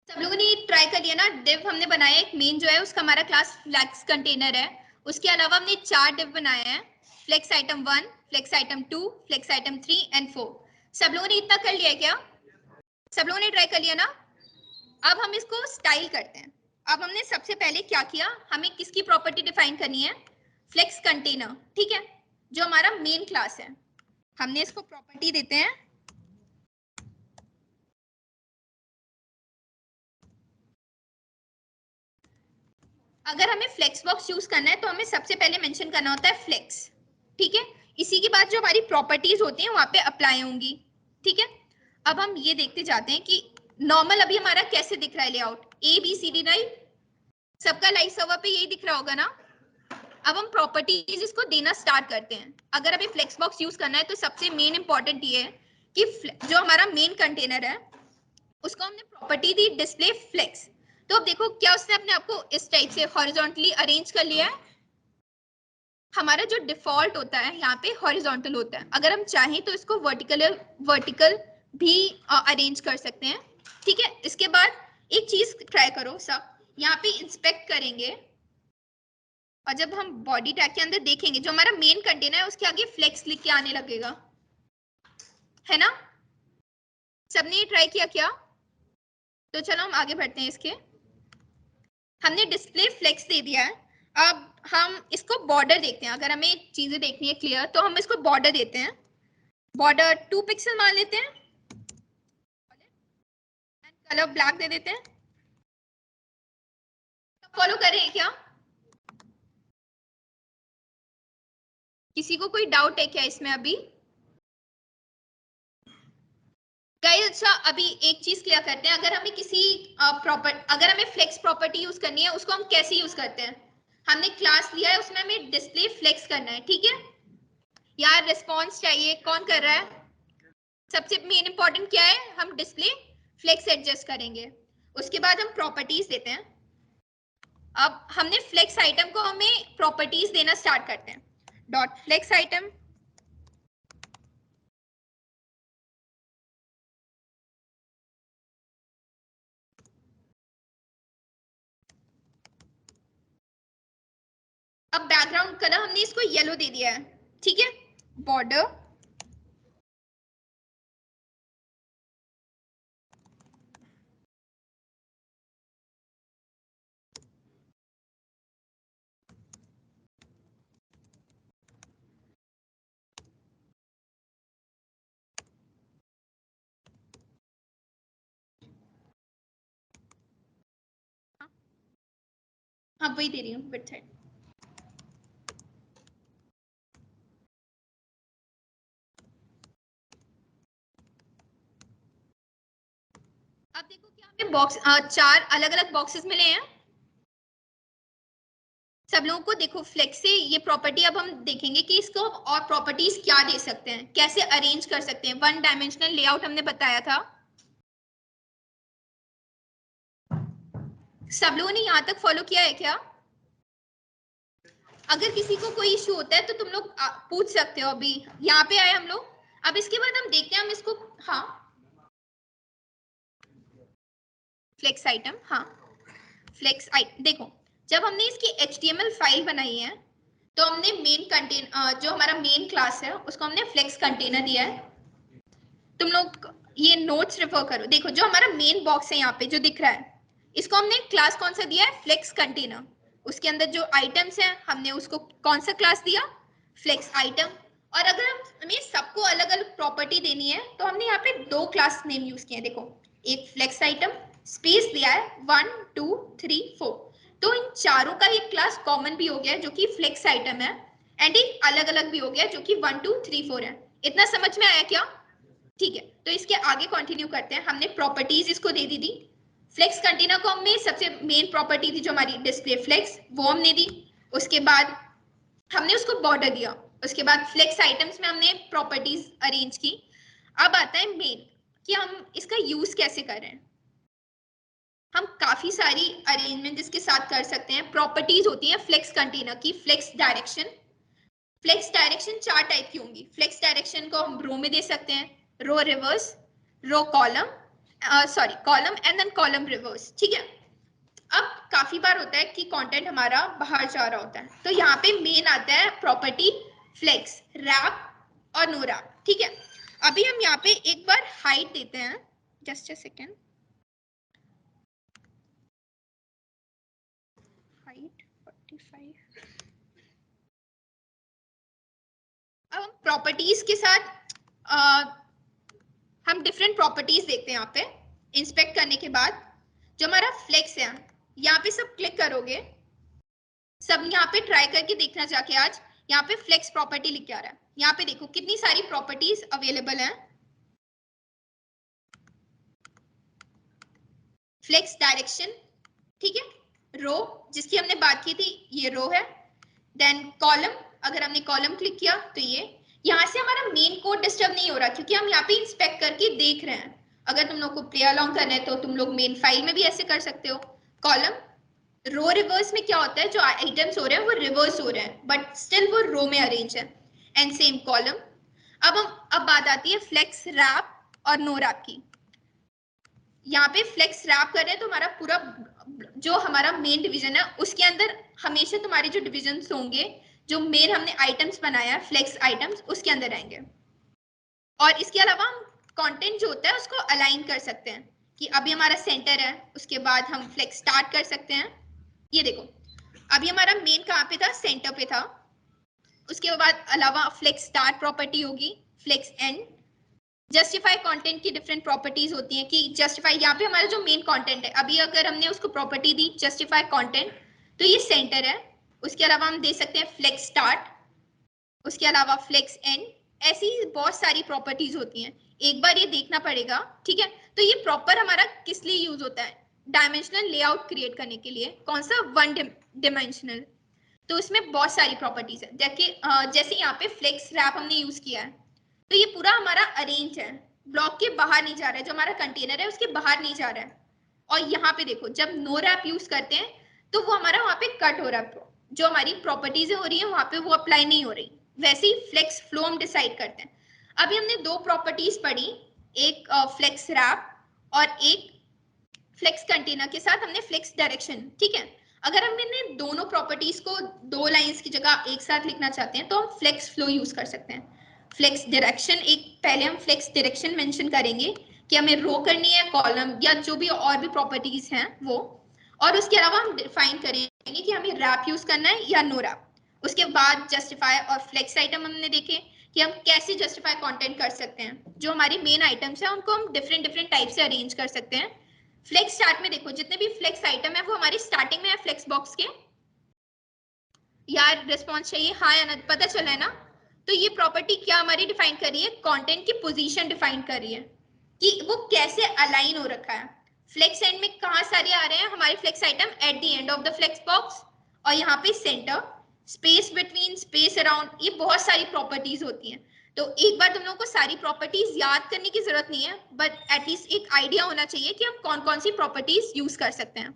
सब लोगों ने ट्राई कर लिया ना? डिव हमने बनाया, एक मेन जो है उसका हमारा क्लास फ्लेक्स कंटेनर है। उसके अलावा हमने 4 डिव बनाए हैं, flex item 1, flex item 2, flex item 3 and 4। सब लोगों ने इतना कर लिया क्या? सब लोगों ने ट्राई कर लिया ना? अब हम इसको स्टाइल करते हैं। अब हमने सबसे पहले क्या किया, हमें किसकी प्रॉपर्टी डिफाइन करनी है? फ्लेक्स कंटेनर, ठीक है, जो हमारा मेन क्लास है। हमने इसको प्रॉपर्टी देते हैं, अगर हमें फ्लेक्स बॉक्स यूज करना है तो हमें सबसे पहले मेंशन करना होता है फ्लेक्स, ठीक है। इसी के बाद जो हमारी प्रॉपर्टीज होती हैं वहां पे अप्लाई होंगी, ठीक है। अब हम ये देखते जाते हैं कि नॉर्मल अभी हमारा कैसे दिख रहा है layout, A B C D, right? सबका लाइव सर्वर पे यही दिख रहा होगा ना? अब हम प्रॉपर्टीज इसको देना स्टार्ट करते हैं। अगर अभी फ्लेक्स बॉक्स यूज करना है तो सबसे मेन इंपॉर्टेंट ये है कि जो हमारा मेन कंटेनर है उसको हमने प्रॉपर्टी दी डिस्प्ले फ्लेक्स। तो अब देखो क्या उसने अपने आप को इस टाइप से हॉरिजॉन्टली अरेंज कर लिया है। हमारा जो डिफॉल्ट होता है यहाँ पे हॉरिजॉन्टल होता है, अगर हम चाहें तो इसको वर्टिकल भी अरेंज कर सकते हैं, ठीक है। इसके बाद एक चीज ट्राई करो सब, यहाँ पे इंस्पेक्ट करेंगे और जब हम बॉडी टैग के अंदर देखेंगे जो हमारा मेन कंटेनर है उसके आगे फ्लेक्स लिख के आने लगेगा, है ना? सबने ये ट्राई किया क्या? तो चलो हम आगे बढ़ते हैं। इसके हमने डिस्प्ले फ्लेक्स दे दिया है। अब हम इसको बॉर्डर देखते हैं, अगर हमें चीजें देखनी है क्लियर तो हम इसको बॉर्डर देते हैं। बॉर्डर 2 पिक्सल मान लेते हैं, कलर ब्लैक दे देते हैं। फॉलो करें क्या? किसी को कोई डाउट है क्या इसमें अभी? गाइस अच्छा अभी एक चीज क्लियर करते हैं, अगर हमें किसी अगर हमें फ्लेक्स प्रॉपर्टी यूज करनी है उसको हम कैसे यूज करते हैं? हमने क्लास लिया है उसमें हमें डिस्प्ले फ्लेक्स करना है, ठीक है। यार रिस्पॉन्स चाहिए, कौन कर रहा है? सबसे मेन इंपॉर्टेंट क्या है, हम डिस्प्ले फ्लेक्स एडजस्ट करेंगे। उसके बाद हम प्रॉपर्टीज देते हैं। अब हमने फ्लेक्स आइटम को हमें प्रॉपर्टीज देना स्टार्ट करते हैं। डॉट फ्लेक्स आइटम, अब बैकग्राउंड कलर हमने इसको येलो दे दिया है, ठीक है। बॉर्डर हाँ वही दे रही हूँ विड्थ है। अब देखो क्या हमें बॉक्स 4 अलग अलग बॉक्सेस मिले हैं सब लोगों को। देखो फ्लेक्स से ये प्रॉपर्टी अब हम देखेंगे कि इसको और प्रॉपर्टीज क्या दे सकते हैं, कैसे अरेंज कर सकते हैं। 1 डायमेंशनल लेआउट हमने बताया था। सब लोगों ने यहाँ तक फॉलो किया है क्या? अगर किसी को कोई इशू होता है तो तुम लोग पूछ सकते हो। अभी यहाँ पे आए हम लोग। अब इसके बाद हम देखते हैं हम इसको, हाँ फ्लेक्स आइटम, हाँ फ्लेक्स आइटम। देखो जब हमने इसकी HTML फाइल बनाई है तो हमने मेन कंटेन जो हमारा मेन क्लास है उसको हमने फ्लेक्स कंटेनर दिया है। तुम लोग ये नोट्स रेफर करो। देखो जो हमारा मेन बॉक्स है यहाँ पे जो दिख रहा है इसको हमने क्लास कौन सा दिया है? Flex container. उसके अंदर जो आइटम्स हैं हमने उसको कौन सा क्लास दिया? Flex item. और अगर हमें सबको अलग अलग प्रॉपर्टी देनी है तो हमने यहाँ पे 2 क्लास नेम यूज किए हैं। देखो एक फ्लेक्स आइटम स्पेस दिया है 1 2 3 4, तो इन चारों का एक क्लास कॉमन भी हो गया जो कि फ्लेक्स आइटम है, एंड एक अलग अलग भी हो गया जो कि 1 2 3 4 है। इतना समझ में आया क्या? ठीक है, तो इसके आगे कंटिन्यू करते हैं। हमने प्रॉपर्टीज इसको दे दी थी। फ्लेक्स कंटेनर को हमने सबसे मेन प्रॉपर्टी थी जो हमारी डिस्प्ले फ्लेक्स, वो हमने दी। उसके बाद हमने उसको बॉर्डर दिया। उसके बाद फ्लेक्स आइटम्स में हमने प्रॉपर्टीज अरेंज की। अब आता है मेन कि हम इसका यूज कैसे कर रहे हैं। हम काफी सारी अरेंजमेंट इसके साथ कर सकते हैं। प्रॉपर्टीज होती है फ्लेक्स कंटेनर की। Flex direction, flex direction 4 type की होंगी। फ्लेक्स डायरेक्शन को हम रो में दे सकते हैं, row reverse, row column sorry column and then column reverse, ठीक है। अब काफी बार होता है कि कंटेंट हमारा बाहर जा रहा होता है, तो यहाँ पे मेन आता है प्रॉपर्टी फ्लेक्स, रैप और नो रैप, ठीक है। अभी हम यहाँ पे एक बार हाइट देते हैं, जस्ट अ सेकेंड, हाइट 45। अब हम प्रॉपर्टीज के साथ हम डिफरेंट प्रॉपर्टीज देखते हैं यहाँ पे। इंस्पेक्ट करने के बाद जो हमारा फ्लेक्स है, यहाँ पे सब क्लिक करोगे, सब यहाँ पे ट्राई करके देखना जाके आज यहाँ पे फ्लेक्स प्रॉपर्टी लिख के आ रहा है। यहाँ पे देखो कितनी सारी प्रॉपर्टीज अवेलेबल हैं। फ्लेक्स डायरेक्शन, ठीक है, रो जिसकी हमने बात की थी, ये रो है। देन कॉलम, अगर हमने कॉलम क्लिक किया तो ये, यहाँ से हमारा मेन कोड डिस्टर्ब नहीं हो रहा क्योंकि हम यहाँ पे इंस्पेक्ट करके देख रहे हैं। अगर तुम लोग को प्ले अलोंग करना है तो तुम लोग मेन फाइल में भी ऐसे कर सकते हो। कॉलम, रो रिवर्स में क्या होता है, जो आइटम्स हो रहे हैं वो रिवर्स हो रहे हैं बट स्टिल वो रो में अरेंज है, एंड सेम कॉलम। अब बात आती है फ्लेक्स रैप और नो रैप की। यहाँ पे फ्लेक्स रैप कर रहे हैं तो हमारा पूरा जो हमारा मेन डिवीजन है उसके अंदर हमेशा तुम्हारे जो डिविजन्स होंगे, जो मेन हमने आइटम्स बनाया है फ्लेक्स आइटम्स, उसके अंदर आएंगे। और इसके अलावा हम कंटेंट जो होता है उसको अलाइन कर सकते हैं कि अभी हमारा सेंटर है, उसके बाद हम फ्लेक्स स्टार्ट कर सकते हैं। ये देखो अभी हमारा मेन कहाँ पे था, सेंटर पे था। उसके बाद अलावा फ्लेक्स स्टार्ट प्रॉपर्टी होगी, फ्लेक्स एंड। जस्टिफाई कंटेंट की डिफरेंट प्रॉपर्टीज होती हैं कि जस्टिफाई, यहाँ पे हमारा जो मेन कंटेंट है, अभी अगर हमने उसको प्रॉपर्टी दी जस्टिफाई कंटेंट तो ये सेंटर है। उसके अलावा हम दे सकते हैं फ्लेक्स स्टार्ट, उसके अलावा फ्लेक्स एंड। ऐसी बहुत सारी प्रॉपर्टीज होती हैं, एक बार ये देखना पड़ेगा, ठीक है। तो ये प्रॉपर हमारा किस लिए यूज होता है, डायमेंशनल लेआउट क्रिएट करने के लिए। कौन सा, वन डिमेंशनल। तो इसमें बहुत सारी प्रॉपर्टीज है, जैसे यहाँ पे फ्लेक्स रैप हमने यूज किया है तो ये पूरा हमारा अरेंज है, ब्लॉक के बाहर नहीं जा रहा है, जो हमारा कंटेनर है उसके बाहर नहीं जा रहा है। और यहाँ पे देखो जब नो रैप यूज करते हैं तो वो हमारा वहां पे कट हो रहा है, जो हमारी प्रॉपर्टीज हो रही है वहां पे वो अप्लाई नहीं हो रही। वैसे ही फ्लेक्स फ्लो हम डिसाइड करते हैं। अभी हमने दो प्रॉपर्टीज पढ़ी, एक फ्लेक्स रैप और एक फ्लेक्स कंटेनर के साथ हमने फ्लेक्स डायरेक्शन, ठीक है। अगर हम इन दोनों प्रॉपर्टीज को दो लाइंस की जगह एक साथ लिखना चाहते हैं तो हम फ्लेक्स फ्लो यूज कर सकते हैं। फ्लेक्स डायरेक्शन, एक पहले हम फ्लेक्स डायरेक्शन मेंशन करेंगे कि हमें रो करनी है, कॉलम या जो भी और भी प्रॉपर्टीज हैं वो, और उसके अलावा हम डिफाइन करेंगे कि हमें रैप यूज करना है या नो रैप। उसके बाद जस्टिफाई और फ्लेक्स आइटम हमने देखे कि हम कैसे जस्टिफाई कंटेंट कर सकते हैं, जो हमारी मेन आइटम्स है उनको हम डिफरेंट डिफरेंट टाइप से अरेंज कर सकते हैं। फ्लेक्स स्टार्ट में देखो जितने भी फ्लेक्स आइटम है वो हमारी स्टार्टिंग में है फ्लेक्स बॉक्स के। यार रिस्पॉन्स चाहिए, हाँ या ना, पता चला है ना। तो ये प्रॉपर्टी क्या हमारी डिफाइन कर रही है, कंटेंट की पोजीशन डिफाइन कर रही है कि वो कैसे अलाइन हो रखा है। फ्लेक्स एंड में कहाँ सारे आ रहे हैं हमारे flex item, at the end of the flex box, और यहाँ पे centre, space between, space around, ये बहुत सारी प्रॉपर्टीज होती हैं। तो एक बार तुम लोगों को सारी प्रॉपर्टीज याद करने की जरूरत नहीं है, बट एटलीस्ट एक आइडिया होना चाहिए कि हम कौन कौन सी प्रॉपर्टीज यूज कर सकते हैं।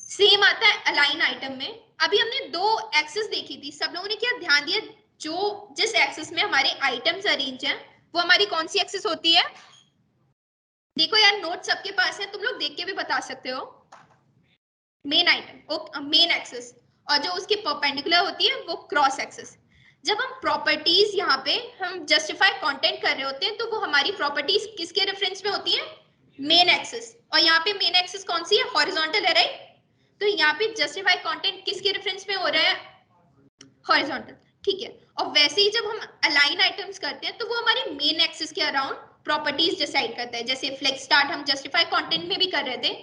सेम आता है अलाइन आइटम में। अभी हमने दो एक्सेस देखी थी, सब लोगों ने क्या ध्यान दिया, जो जिस एक्सेस में हमारे आइटम्स अरेंज हैं वो हमारी कौन सी एक्सेस होती है। देखो यार नोट सबके पास है, तुम लोग देख के भी बता सकते हो। मेन आइटम, मेन एक्सेस, और जो उसकी परपेंडिकुलर होती है वो क्रॉस एक्सेस। जब हम प्रॉपर्टीज यहाँ पे हम जस्टिफाई कंटेंट कर रहे होते हैं तो वो हमारी प्रॉपर्टीज किसके रेफरेंस में होती है, मेन एक्सेस। और यहाँ पे मेन एक्सेस कौन सी है, हॉरिजॉन्टल है, राइट। तो यहाँ पे जस्टिफाई कंटेंट किसके रेफरेंस में हो रहा है, हॉरिजॉन्टल, ठीक है। और वैसे ही जब हम अलाइन आइटम्स करते हैं तो वो हमारे मेन एक्सिस के अराउंड प्रॉपर्टीज डिसाइड करता है। जैसे फ्लेक्स स्टार्ट हम जस्टिफाई कंटेंट में भी कर रहे थे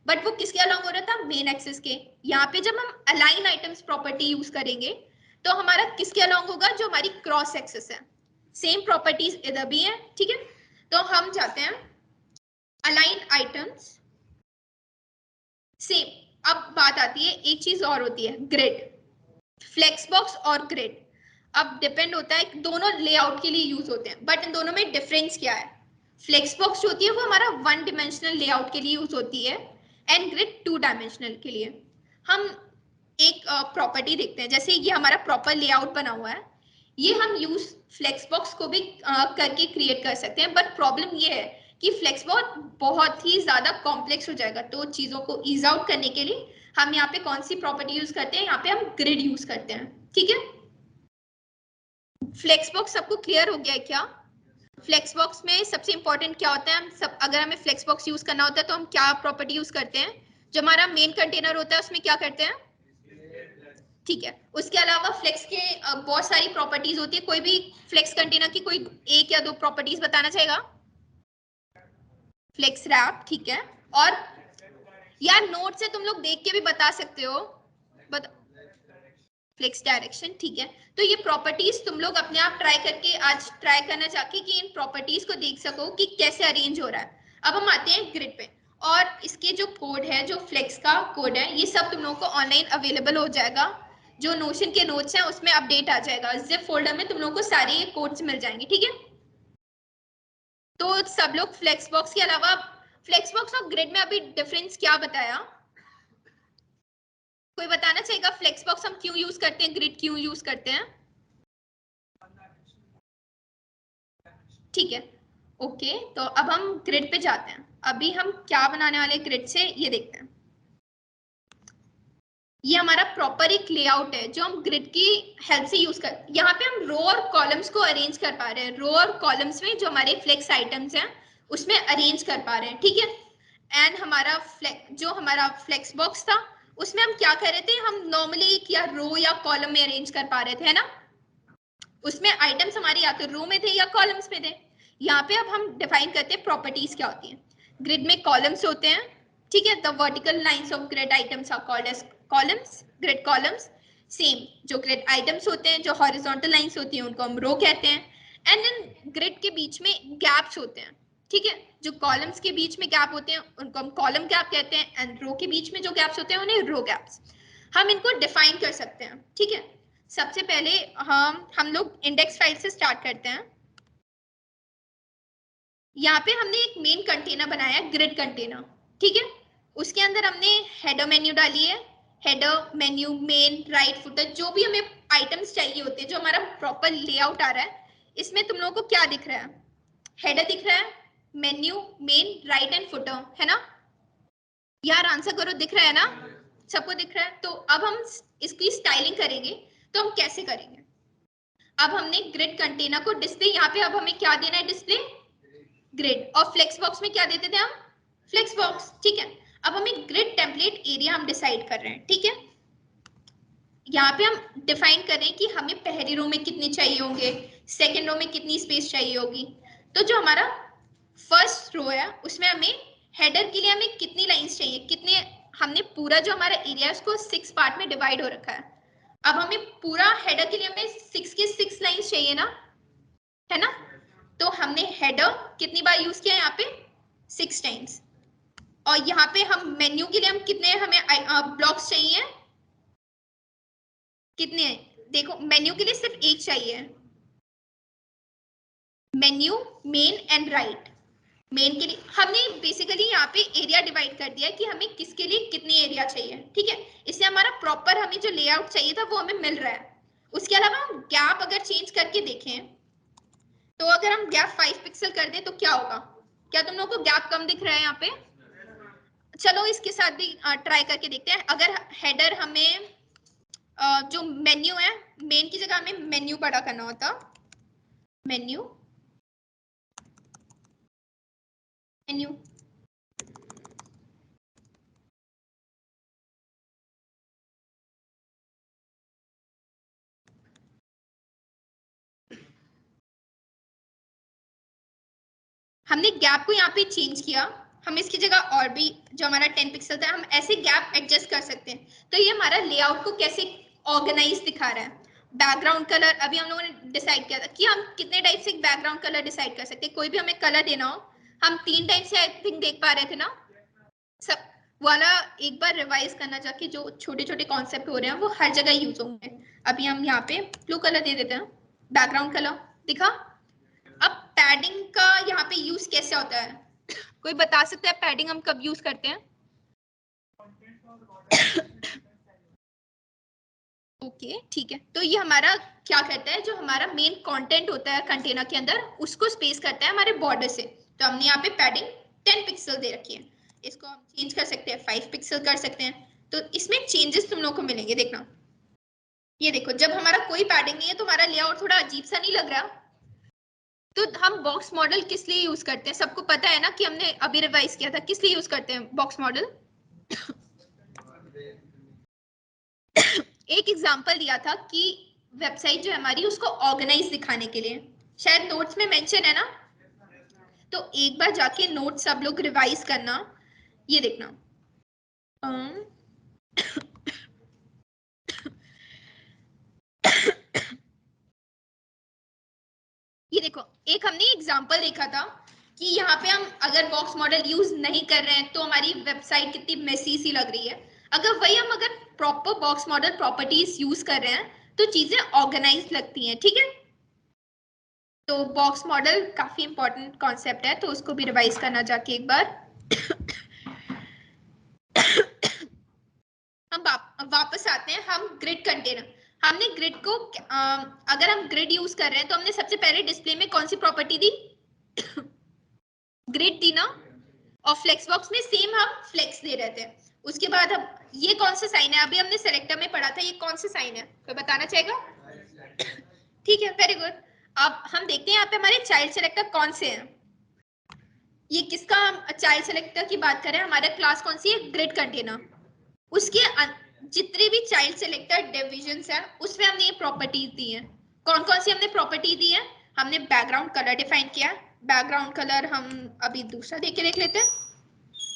बट वो किसके अलाउंग हो रहा था, मेन एक्सिस के। यहाँ पे जब हम अलाइन आइटम्स प्रॉपर्टी यूज करेंगे तो हमारा किसके अलाउंग होगा, जो हमारी क्रॉस एक्सिस है। सेम प्रॉपर्टीज इधर भी है, ठीक है। तो हम जाते हैं अलाइन आइटम्स, सेम। अब बात आती है एक चीज और होती है, ग्रिड, फ्लेक्स बॉक्स और ग्रिड। अब डिपेंड होता है, दोनों लेआउट के लिए यूज होते हैं बट इन दोनों में डिफरेंस क्या है। फ्लेक्स बॉक्स जो होती है वो हमारा वन डिमेंशनल लेआउट के लिए यूज होती है एंड ग्रिड टू डायमेंशनल के लिए। हम एक प्रॉपर्टी देखते हैं, जैसे ये हमारा प्रॉपर लेआउट बना हुआ है, ये हम यूज फ्लेक्स बॉक्स को भी करके क्रिएट कर सकते हैं, बट प्रॉब्लम ये है कि फ्लेक्स बहुत ही ज्यादा कॉम्प्लेक्स हो जाएगा। तो चीजों को ईज आउट करने के लिए हम यहाँ पे कौन सी प्रॉपर्टी यूज करते हैं, यहाँ पे हम ग्रिड यूज करते हैं। ठीक है, फ्लेक्स बॉक्स सबको क्लियर हो गया है क्या? फ्लेक्स बॉक्स में सबसे इंपॉर्टेंट क्या होता है, हम सब अगर हमें फ्लेक्स बॉक्स यूज करना होता है तो हम क्या प्रॉपर्टी यूज करते हैं, जो हमारा मेन कंटेनर होता है उसमें क्या करते हैं? ठीक है, उसके अलावा फ्लेक्स के बहुत सारी प्रॉपर्टीज होती है, कोई भी फ्लेक्स कंटेनर की कोई एक या दो प्रॉपर्टीज बताना चाहेगा? फ्लेक्स रैप, ठीक है, और यार नोट से तुम लोग देख के भी बता सकते हो, फ्लेक्स डायरेक्शन, ठीक है। तो ये प्रॉपर्टीज तुम लोग अपने आप ट्राई करके आज ट्राई करना चाहते कि इन प्रॉपर्टीज को देख सको कि कैसे अरेंज हो रहा है। अब हम आते हैं ग्रिड पे, और इसके जो कोड है, जो फ्लेक्स का कोड है, ये सब तुम लोगों को ऑनलाइन अवेलेबल हो जाएगा। जो नोशन के नोट्स हैं उसमें अपडेट आ जाएगा, जिप फोल्डर में तुम लोगों को सारे ये कोड्स मिल जाएंगे। ठीक है, तो सब लोग फ्लेक्स बॉक्स के अलावा, फ्लेक्स बॉक्स और ग्रिड में अभी डिफरेंस क्या बताया, कोई बताना चाहेगा? फ्लेक्स बॉक्स हम क्यों यूज करते हैं, ग्रिड क्यों यूज करते हैं? ठीक है, ओके, तो अब हम ग्रिड पे जाते हैं। अभी हम क्या बनाने वाले ग्रिड से ये देखते हैं। ये हमारा प्रॉपर एक लेआउट है जो हम ग्रिड की हेल्प से यूज कर, यहाँ पे हम रो और कॉलम्स को अरेंज कर पा रहे हैं। रो और कॉलम्स में जो हमारे फ्लेक्स आइटम्स हैं उसमें अरेंज कर पा रहे हैं। ठीक है, एंड हमारा जो हमारा फ्लेक्स बॉक्स था उसमें हम क्या कर रहे थे, हम नॉर्मली या रो या कॉलम में अरेंज कर पा रहे थे, है ना? उसमें आइटम्स हमारे या तो रो में थे या कॉलम्स में थे। यहाँ पे अब हम डिफाइन करते हैं प्रॉपर्टीज क्या होती है। ग्रिड में कॉलम्स होते हैं, ठीक है, the vertical lines of grid items are called as columns, grid columns. Same जो ग्रिड आइटम्स होते हैं, जो हॉरिजॉन्टल लाइंस होती हैं, उनको हम रो कहते हैं। एंड देन ग्रिड के बीच में गैप्स होते हैं, ठीक है, जो कॉलम्स के बीच में गैप होते हैं उनको हम कॉलम गैप कहते हैं, एंड रो के बीच में जो गैप्स होते हैं उन्हें रो गैप्स। हम इनको डिफाइन कर सकते हैं। ठीक है, सबसे पहले हम लोग इंडेक्स फाइल से स्टार्ट करते हैं। यहाँ पे हमने एक मेन कंटेनर बनाया है, ग्रिड कंटेनर, ठीक है। उसके अंदर हमने हेडर मेन्यू डाली है, header menu, main, right, footer, जो भी हमें आइटम्स चाहिए होते हैं, जो हमारा प्रॉपर लेआउट आ रहा है। इसमें तुम लोगों को क्या दिख रहा है? हेडर दिख रहा है, menu, main, right and footer, है ना? यार आंसर करो, दिख रहा है ना? सबको दिख रहा है? तो अब हम इसकी स्टाइलिंग करेंगे, तो हम कैसे करेंगे? अब हमने ग्रिड कंटेनर को डिस्प्ले, यहाँ पे अब हमें क्या देना है? Display grid. और फ्लेक्स बॉक्स में क्या देते थे हम? फ्लेक्स बॉक्स, ठीक है। अब हमें ग्रिड टेम्पलेट एरिया हम डिसाइड कर रहे हैं, ठीक है। यहाँ पे हम डिफाइन कर रहे हैं कि हमें पहली रो में कितने चाहिए होंगे, सेकेंड रो में कितनी स्पेस चाहिए होगी। तो जो हमारा फर्स्ट रो है उसमें हमें हेडर के लिए हमें कितनी लाइंस चाहिए, कितने, हमने पूरा जो हमारा एरिया है उसको 6 पार्ट में डिवाइड हो रखा है। अब हमें पूरा हेडर के लिए हमें 6 के 6 लाइंस चाहिए ना, है ना? तो हमने हेडर कितनी बार यूज किया यहाँ पे? 6 टाइम्स। और यहाँ पे हम मेन्यू के लिए हम कितने, हमें ब्लॉक्स चाहिए, कितने? देखो मेन्यू के लिए सिर्फ एक चाहिए, menu, main and right. Main के लिए हमने बेसिकली यहाँ पे एरिया डिवाइड कर दिया है कि हमें किसके लिए कितनी एरिया चाहिए, ठीक है। इससे हमारा प्रॉपर हमें जो लेआउट चाहिए था वो हमें मिल रहा है। उसके अलावा हम गैप अगर चेंज करके देखें, तो अगर हम गैप 5 पिक्सल कर दें तो क्या होगा? क्या तुम लोगों को गैप कम दिख रहा है यहाँ पे? चलो इसके साथ भी ट्राई करके देखते हैं। अगर हेडर हमें जो मेन्यू है, मेन की जगह हमें मेन्यू बड़ा करना होता, मेन्यू, मेन्यू, हमने गैप को यहाँ पे चेंज किया। हम इसकी जगह और भी जो हमारा 10 पिक्सल था, हम ऐसे गैप एडजस्ट कर सकते हैं। तो ये हमारा लेआउट को कैसे ऑर्गेनाइज दिखा रहा है। बैकग्राउंड कलर अभी हम लोगों ने डिसाइड किया था कि हम कितने टाइप से बैकग्राउंड कलर डिसाइड कर सकते हैं। कोई भी हमें कलर देना हो, हम 3 टाइप से आई थिंक देख पा रहे थे ना सब वाला। एक बार रिवाइज करना जाके, जो छोटे छोटे कॉन्सेप्ट हो रहे हैं वो हर जगह यूज होंगे। अभी हम यहाँ पे ब्लू कलर दे देते हैं, बैकग्राउंड कलर दिखा। अब पैडिंग का यहाँ पे यूज कैसे होता है, कोई बता सकता है पैडिंग हम कब यूज करते हैं? ओके, ठीक है। तो ये हमारा क्या करता है, जो हमारा मेन कंटेंट होता है कंटेनर के अंदर, उसको स्पेस करता है हमारे बॉर्डर से। तो हमने यहाँ पे पैडिंग 10 पिक्सल दे रखी है, इसको हम चेंज कर सकते हैं 5 पिक्सल कर सकते हैं। तो इसमें चेंजेस तुम लोगों को मिलेंगे, देखना। ये देखो, जब हमारा कोई पैडिंग नहीं है तो हमारा लेआउट थोड़ा अजीब सा नहीं लग रहा? तो हम बॉक्स मॉडल किस लिए यूज करते हैं, सबको पता है ना कि हमने अभी रिवाइज किया था, किस लिए यूज करते हैं बॉक्स मॉडल? एक एग्जांपल दिया था कि वेबसाइट जो है हमारी उसको ऑर्गेनाइज दिखाने के लिए, शायद नोट्स में मेंशन है ना, तो एक बार जाके नोट्स सब लोग रिवाइज करना। ये देखना, ये देखो, एक हमने एग्जांपल देखा था कि यहाँ पे हम अगर बॉक्स मॉडल यूज नहीं कर रहे हैं तो हमारी वेबसाइट कितनी मेसी सी लग रही है। अगर वही हम अगर proper box model properties use कर रहे हैं तो चीजें ऑर्गेनाइज लगती हैं, ठीक है। तो बॉक्स मॉडल काफी इंपॉर्टेंट कॉन्सेप्ट है, तो उसको भी रिवाइज करना जाके एक बार। हम वापस आते हैं, हम ग्रिड कंटेनर, हमने ग्रिड को अगर हम ग्रिड यूज कर रहे हैं तो हमने सबसे पहले डिस्प्ले में कौन सी प्रॉपर्टी दी? ग्रिड दी ना। और फ्लेक्स बॉक्स में सेम हम फ्लेक्स दे रहे थे। उसके बाद हम, ये कौन सा साइन है, अभी हमने सेलेक्टर में पढ़ा था, ये कौन सा साइन है, कोई बताना चाहेगा? ठीक है, वेरी गुड। अब हम देखते हैं यहाँ पे हमारे चाइल्ड सेलेक्टर कौन से हैं। ये किसका हम चाइल्ड सेलेक्टर की बात करें, हमारा क्लास कौन सी है? Grid container. उसके जितने भी चाइल्ड सेलेक्टर डिविजन्स है उसमें हमने ये प्रॉपर्टीज दी है। कौन कौन सी हमने प्रॉपर्टी दी है? हमने बैकग्राउंड कलर डिफाइन किया। बैकग्राउंड कलर हम अभी दूसरा देख लेते हैं,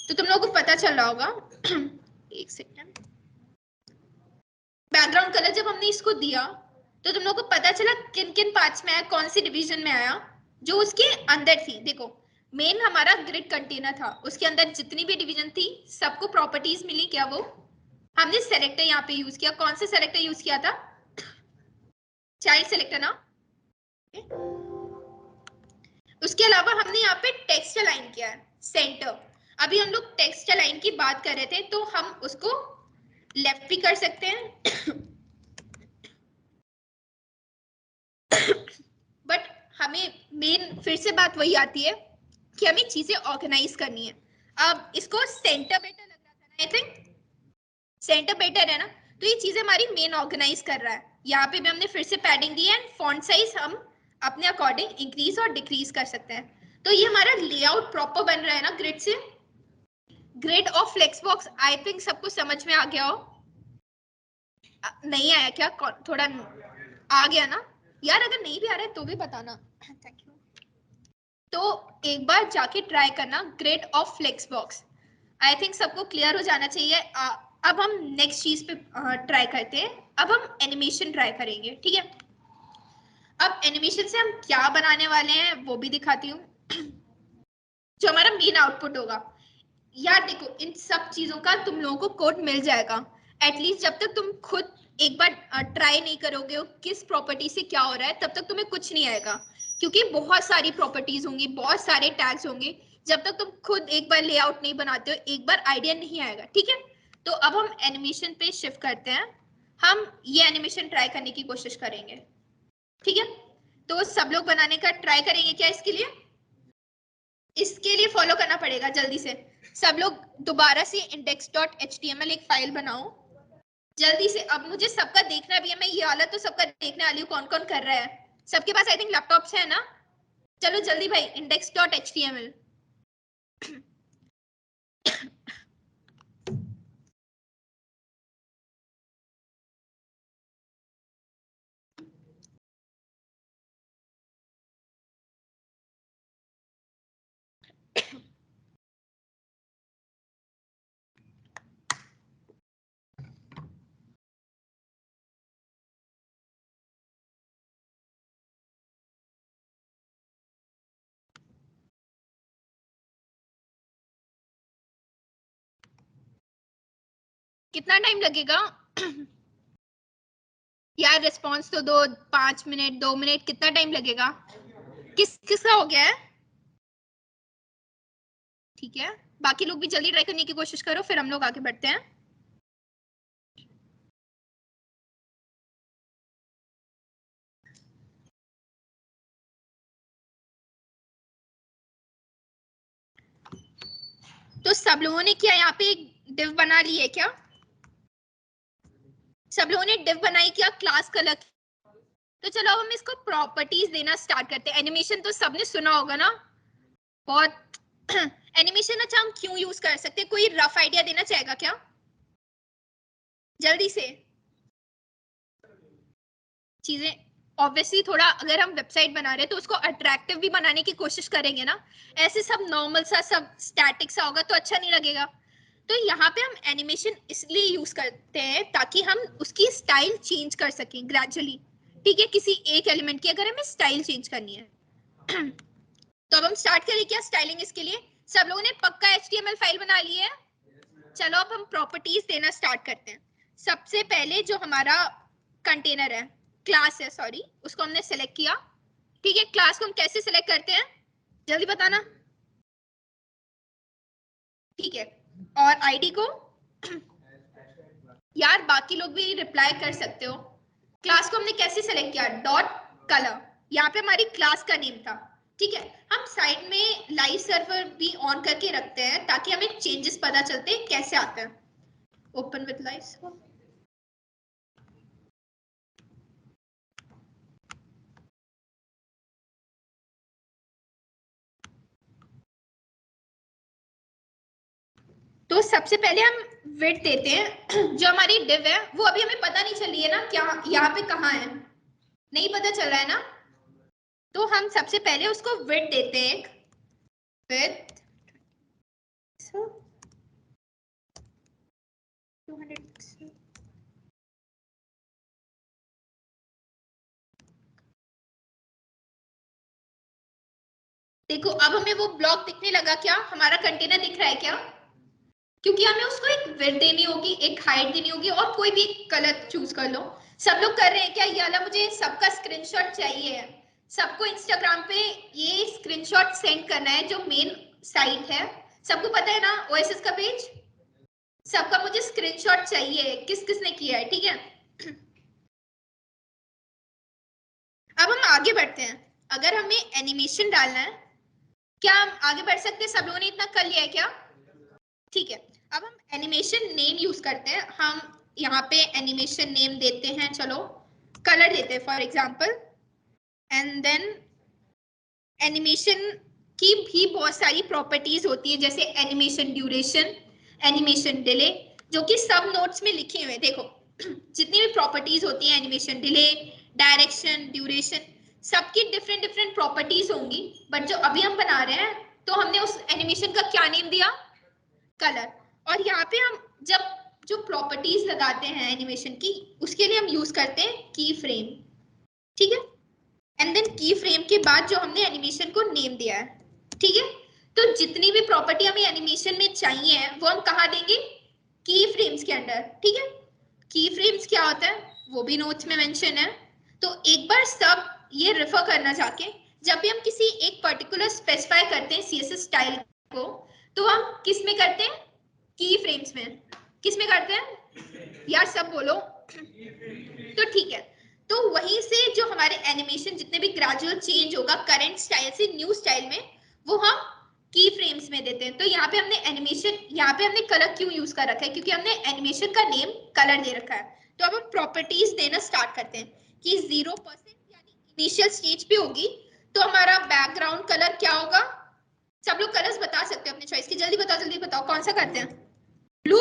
तो तुम लोगों को पता चल रहा होगा। एक सेकेंड। बैकग्राउंड कलर जब हमने इसको दिया तो तुम लोगों को पता चला किन किन पार्ट्स में आया, कौन सी डिवीजन में आया, जो उसके अंदर थी। देखो, मेन हमारा ग्रिड कंटेनर था, उसके अंदर जितनी भी डिवीजन थी सबको प्रॉपर्टीज मिली क्या? वो हमने सेलेक्टर यहाँ पे यूज किया। कौन से सेलेक्टर यूज किया था? चाइल्ड सेलेक्टर ना। उसके अलावा हमने यहाँ पे टेक्स्ट अलाइन किया है, सेंटर। अभी हम लोग टेक्स्ट अलाइन की बात कर रहे थे, तो हम उसको लेफ्ट भी कर सकते हैं, बट हमें मेन फिर से बात वही आती है कि हमें चीजें ऑर्गेनाइज करनी है। अब इसको सेंटर बेटर लग रहा था ना, आई थिंक सेंटर बेटर है ना, तो ये चीजें हमारी मेन ऑर्गेनाइज कर रहा है। यहाँ पे भी हमने फिर से पैडिंग दी है एंड फॉन्ट साइज हम अपने अकॉर्डिंग इंक्रीज और डिक्रीज कर सकते हैं। तो ये हमारा लेआउट प्रॉपर बन रहा है ना ग्रिड से। ग्रिड और फ्लेक्स बॉक्स आई थिंक सबको समझ में आ गया हो। नहीं आया क्या? थोड़ा आ गया ना यार? अगर नहीं भी आ रहा है तो भी बताना। Thank you. तो एक बार जाके ट्राई करना grid of flex box, I think सबको क्लियर हो जाना चाहिए। अब हम नेक्स्ट चीज पे ट्राई करते हैं। अब हम एनिमेशन ट्राई करेंगे, ठीक है। अब एनिमेशन से हम क्या बनाने वाले हैं वो भी दिखाती हूँ। जो हमारा मेन आउटपुट होगा, यार देखो, इन सब चीजों का तुम लोगों को कोड मिल जाएगा। एटलीस्ट जब तक तुम खुद एक बार ट्राई नहीं करोगे किस प्रॉपर्टी से क्या हो रहा है, तब तक तुम्हें कुछ नहीं आएगा, क्योंकि बहुत सारी प्रॉपर्टीज होंगी, बहुत सारे टैग्स होंगे। जब तक तुम खुद एक बार लेआउट नहीं बनाते हो, एक बार आइडिया नहीं आएगा, ठीक है। तो अब हम एनिमेशन पे शिफ्ट करते हैं। हम ये एनिमेशन ट्राई करने की कोशिश करेंगे, ठीक है। तो सब लोग बनाने का ट्राई करेंगे क्या? इसके लिए फॉलो करना पड़ेगा जल्दी से। सब लोग दोबारा से index.html एक फाइल बनाओ जल्दी से। अब मुझे सबका देखना भी है, मैं ये वाला तो सबका देखने वाली हूँ कौन कौन कर रहा है। सबके पास आई थिंक लैपटॉप्स है ना? चलो जल्दी भाई, index.html। कितना टाइम लगेगा? यार रिस्पॉन्स तो दो, 5 मिनट, 2 मिनट, कितना टाइम लगेगा? किसका हो गया है? ठीक है, बाकी लोग भी जल्दी ट्राई करने की कोशिश करो, फिर हम लोग आगे बढ़ते हैं। तो सब लोगों ने क्या यहाँ पे एक डिव बना ली है क्या? सब लोगों ने डिव बनाई क्या क्लास कलर? तो चलो अब हम इसको प्रॉपर्टीज देना स्टार्ट करते हैं। एनिमेशन तो सबने सुना होगा ना बहुत। एनिमेशन अच्छा हम क्यों यूज कर सकते हैं? कोई रफ आइडिया देना चाहेगा क्या जल्दी से? चीजें ऑब्वियसली थोड़ा अगर हम वेबसाइट बना रहे हैं तो उसको अट्रैक्टिव भी बनाने की कोशिश करेंगे ना। ऐसे सब नॉर्मल सा सब स्टैटिक सा होगा तो अच्छा नहीं लगेगा। तो यहाँ पे हम एनिमेशन इसलिए यूज करते हैं ताकि हम उसकी स्टाइल चेंज कर सकें ग्रेजुअली। ठीक है, किसी एक एलिमेंट की अगर हमें स्टाइल चेंज करनी है। तो अब हम स्टार्ट करें क्या स्टाइलिंग इसके लिए? सब लोगों ने पक्का HTML फाइल बना ली है? चलो अब हम प्रॉपर्टीज देना स्टार्ट करते हैं। सबसे पहले जो हमारा कंटेनर है, क्लास है सॉरी, उसको हमने सेलेक्ट किया। ठीक है, क्लास को हम कैसे सेलेक्ट करते हैं जल्दी बताना। ठीक है, और आईडी को यार बाकी लोग भी रिप्लाई कर सकते हो। क्लास को हमने कैसे सेलेक्ट किया? डॉट कलर, यहाँ पे हमारी क्लास का नेम था। ठीक है, हम साइड में लाइव सर्वर भी ऑन करके रखते हैं ताकि हमें चेंजेस पता चलते हैं कैसे आते हैं। Open with live. तो सबसे पहले हम विड्थ देते हैं। जो हमारी डिव है वो अभी हमें पता नहीं चल रही है ना क्या यहाँ पे कहाँ है, नहीं पता चल रहा है ना। तो हम सबसे पहले उसको विड्थ देते हैं एक विड्थ 200 पिक्सल। देखो अब हमें वो ब्लॉक दिखने लगा क्या? हमारा कंटेनर दिख रहा है क्या? क्योंकि हमें उसको एक विड्थ देनी होगी, एक हाइट देनी होगी और कोई भी कलर चूज कर लो। सब लोग कर रहे हैं क्या? ये वाला मुझे सबका स्क्रीनशॉट चाहिए। सबको इंस्टाग्राम पे ये स्क्रीनशॉट सेंड करना है जो मेन साइट है। सबको पता है ना ओएसएस का पेज? सबका मुझे स्क्रीनशॉट चाहिए, किस किसने किया है? ठीक है, अब हम आगे बढ़ते हैं। अगर हमें एनिमेशन डालना है, क्या हम आगे बढ़ सकते हैं? सब लोगों ने इतना कर लिया है क्या? ठीक है, अब हम एनिमेशन नेम यूज करते हैं। हम यहाँ पे एनिमेशन नेम देते हैं, चलो कलर देते हैं for example. And then animation की भी बहुत सारी प्रॉपर्टीज होती है जैसे एनिमेशन ड्यूरेशन, एनिमेशन डिले, जो कि सब नोट्स में लिखे हुए हैं। देखो जितनी भी प्रॉपर्टीज होती हैं, एनिमेशन डिले, डायरेक्शन, ड्यूरेशन, सबकी डिफरेंट डिफरेंट प्रॉपर्टीज होंगी। बट जो अभी हम बना रहे हैं तो हमने उस एनिमेशन का क्या नेम दिया? कलर। और यहाँ पे हम जब जो प्रॉपर्टीज लगाते हैं एनिमेशन की, उसके लिए हम यूज करते हैं की फ्रेम। ठीक है, एंड देन की फ्रेम के बाद जो हमने एनिमेशन को नेम दिया है। ठीक है, तो जितनी भी प्रॉपर्टी हमें एनिमेशन में चाहिए वो हम कहाँ देंगे? की फ्रेम्स के अंदर। ठीक है, की फ्रेम्स क्या होता है वो भी नोट्स में मेंशन है। तो एक बार सब ये रेफर करना जाके, जब भी हम किसी एक पर्टिकुलर स्पेसिफाई करते हैं सीएसएस स्टाइल को, तो हम किस में करते हैं? की फ्रेम्स में। किस में करते हैं यार सब बोलो? तो ठीक है, तो वहीं से जो हमारे एनिमेशन जितने भी ग्रेजुअल चेंज होगा करंट स्टाइल से न्यू स्टाइल में, वो हम की फ्रेम्स में देते हैं। तो यहाँ पे हमने एनिमेशन, यहाँ पे हमने कलर क्यों यूज कर रखा है? क्योंकि हमने एनिमेशन का नेम कलर दे रखा है। तो अब हम प्रॉपर्टीज देना स्टार्ट करते हैं कि 0% यानी इनिशियल स्टेज पे होगी तो हमारा बैकग्राउंड कलर क्या होगा? सब लोग कलर्स बता सकते हो अपने चॉइस की, जल्दी बताओ, जल्दी बताओ कौन सा करते हैं? ब्लू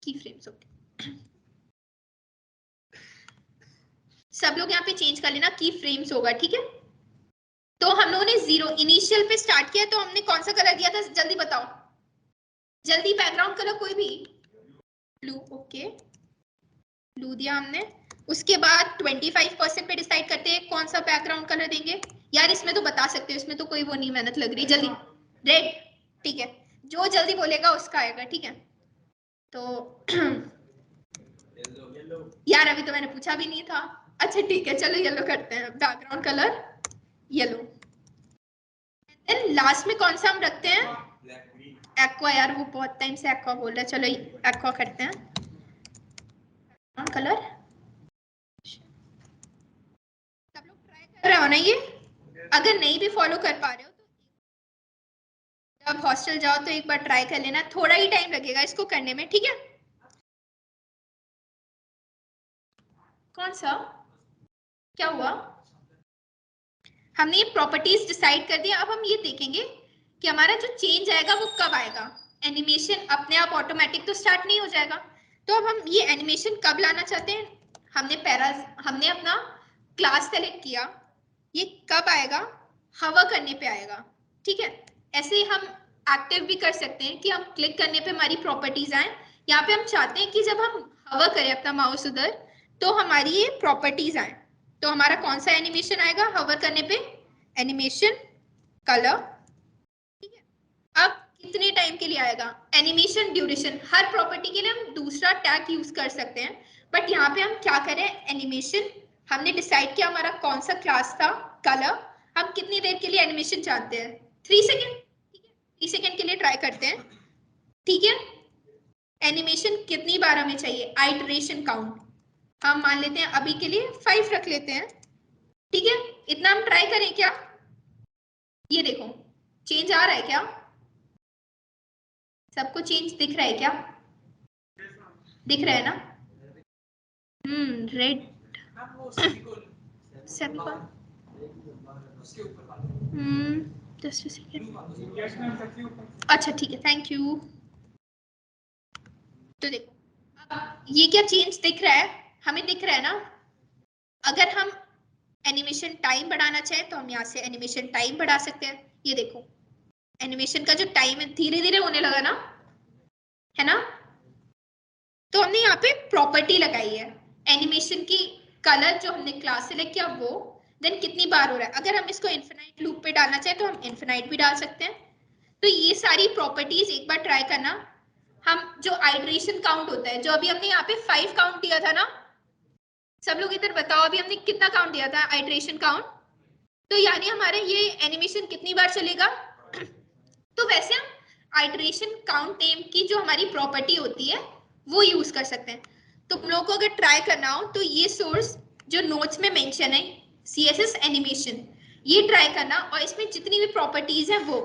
की फ्रेम्स, ओके। सब लोग यहाँ पे चेंज कर लेना, की फ्रेम्स होगा। ठीक है, तो हम लोगों ने जीरो इनिशियल पे स्टार्ट किया, तो हमने कौन सा कलर दिया था जल्दी बताओ, जल्दी बैकग्राउंड कलर कोई भी? ब्लू, ओके, ब्लू दिया हमने। उसके बाद 25% पे डिसाइड करते हैं कौन सा बैकग्राउंड कलर देंगे। यार इसमें तो बता सकते हो, इसमें तो कोई वो नहीं मेहनत लग रही, जल्दी। रेड, ठीक है, जो जल्दी बोलेगा उसका आएगा। ठीक है, तो यार अभी तो मैंने पूछा भी नहीं था। अच्छा ठीक है, चलो येलो करते हैं, background colour yellow. Then last में कौन सा हम रखते हैं? एक्वा। यार वो बहुत टाइम से एक्वा बोल रहा है, चलो एक्वा करते हैं कलर। सब लोग ट्राई कर रहे हो ना ये? अगर नहीं भी फॉलो कर पा रहे हो अब हॉस्टल जाओ तो एक बार ट्राई कर लेना, थोड़ा ही टाइम लगेगा इसको करने में, ठीक है। कौन सा, क्या हुआ? हमने ये प्रॉपर्टीज डिसाइड कर दिया, अब हम ये देखेंगे कि हमारा जो चेंज आएगा वो कब आएगा। एनिमेशन अपने आप ऑटोमेटिक तो स्टार्ट नहीं हो जाएगा, तो अब हम ये एनिमेशन कब लाना चाहते हैं। हमने अपना क्लास सेलेक्ट किया, ये कब आएगा, हवा करने पे आएगा, ठीक है। ऐसे ही हम एक्टिव भी कर सकते हैं कि हम क्लिक करने पे हमारी प्रॉपर्टीज आए। यहाँ पे हम चाहते हैं कि जब हम हवा करें अपना माउस उधर तो हमारी ये प्रॉपर्टीज आए। तो हमारा कौन सा एनिमेशन आएगा हवर करने पे, एनिमेशन कलर, ठीक है। अब कितने टाइम के लिए आएगा, एनिमेशन ड्यूरेशन। हर प्रॉपर्टी के लिए हम दूसरा टैग यूज कर सकते हैं, बट यहाँ पे हम क्या करें, एनिमेशन। हमने डिसाइड किया हमारा कौन सा क्लास था, कलर। हम कितनी देर के लिए एनिमेशन चाहते हैं, 3 सेकेंड, ठीक है। 3 सेकेंड के लिए ट्राई करते हैं, ठीक है। एनिमेशन कितनी बार हमें चाहिए, आइटरेशन काउंट हम मान लेते हैं अभी के लिए 5 रख लेते हैं, ठीक है। इतना हम ट्राई करें क्या, ये देखो चेंज आ रहा है क्या, सबको चेंज दिख रहा है क्या, दिख रहा है ना। Red semicolon, just a second, अच्छा ठीक है, थैंक यू। तो देखो अब ये क्या चेंज दिख रहा है, हमें दिख रहा है ना। अगर हम एनिमेशन टाइम बढ़ाना चाहें तो हम यहाँ से एनिमेशन टाइम बढ़ा सकते हैं। ये देखो एनिमेशन का जो टाइम है धीरे धीरे होने लगा ना, है ना। तो हमने यहाँ पे प्रॉपर्टी लगाई है एनिमेशन की, कलर जो हमने क्लास सेलेक्ट किया वो, देन कितनी बार हो रहा है। अगर हम इसको इन्फिनाइट लूप पे डालना चाहें तो हम इन्फिनाइट भी डाल सकते हैं। तो ये सारी प्रॉपर्टीज एक बार ट्राई करना। हम जो आइटरेशन काउंट होता है, जो अभी हमने यहाँ पे 5 काउंट दिया था ना, सब लोग इधर बताओ अभी हमने कितना काउंट दिया था आइटरेशन काउंट। तो यानी हमारे ये एनिमेशन कितनी बार चलेगा। तो वैसे हम आइटरेशन काउंट नेम की जो हमारी प्रॉपर्टी होती है वो यूज कर सकते हैं। तुम लोगों को अगर ट्राई करना हो तो ये सोर्स जो नोट्स में मेंशन है CSS एनिमेशन, ये ट्राई करना और इसमें जितनी भी प्रॉपर्टीज है वो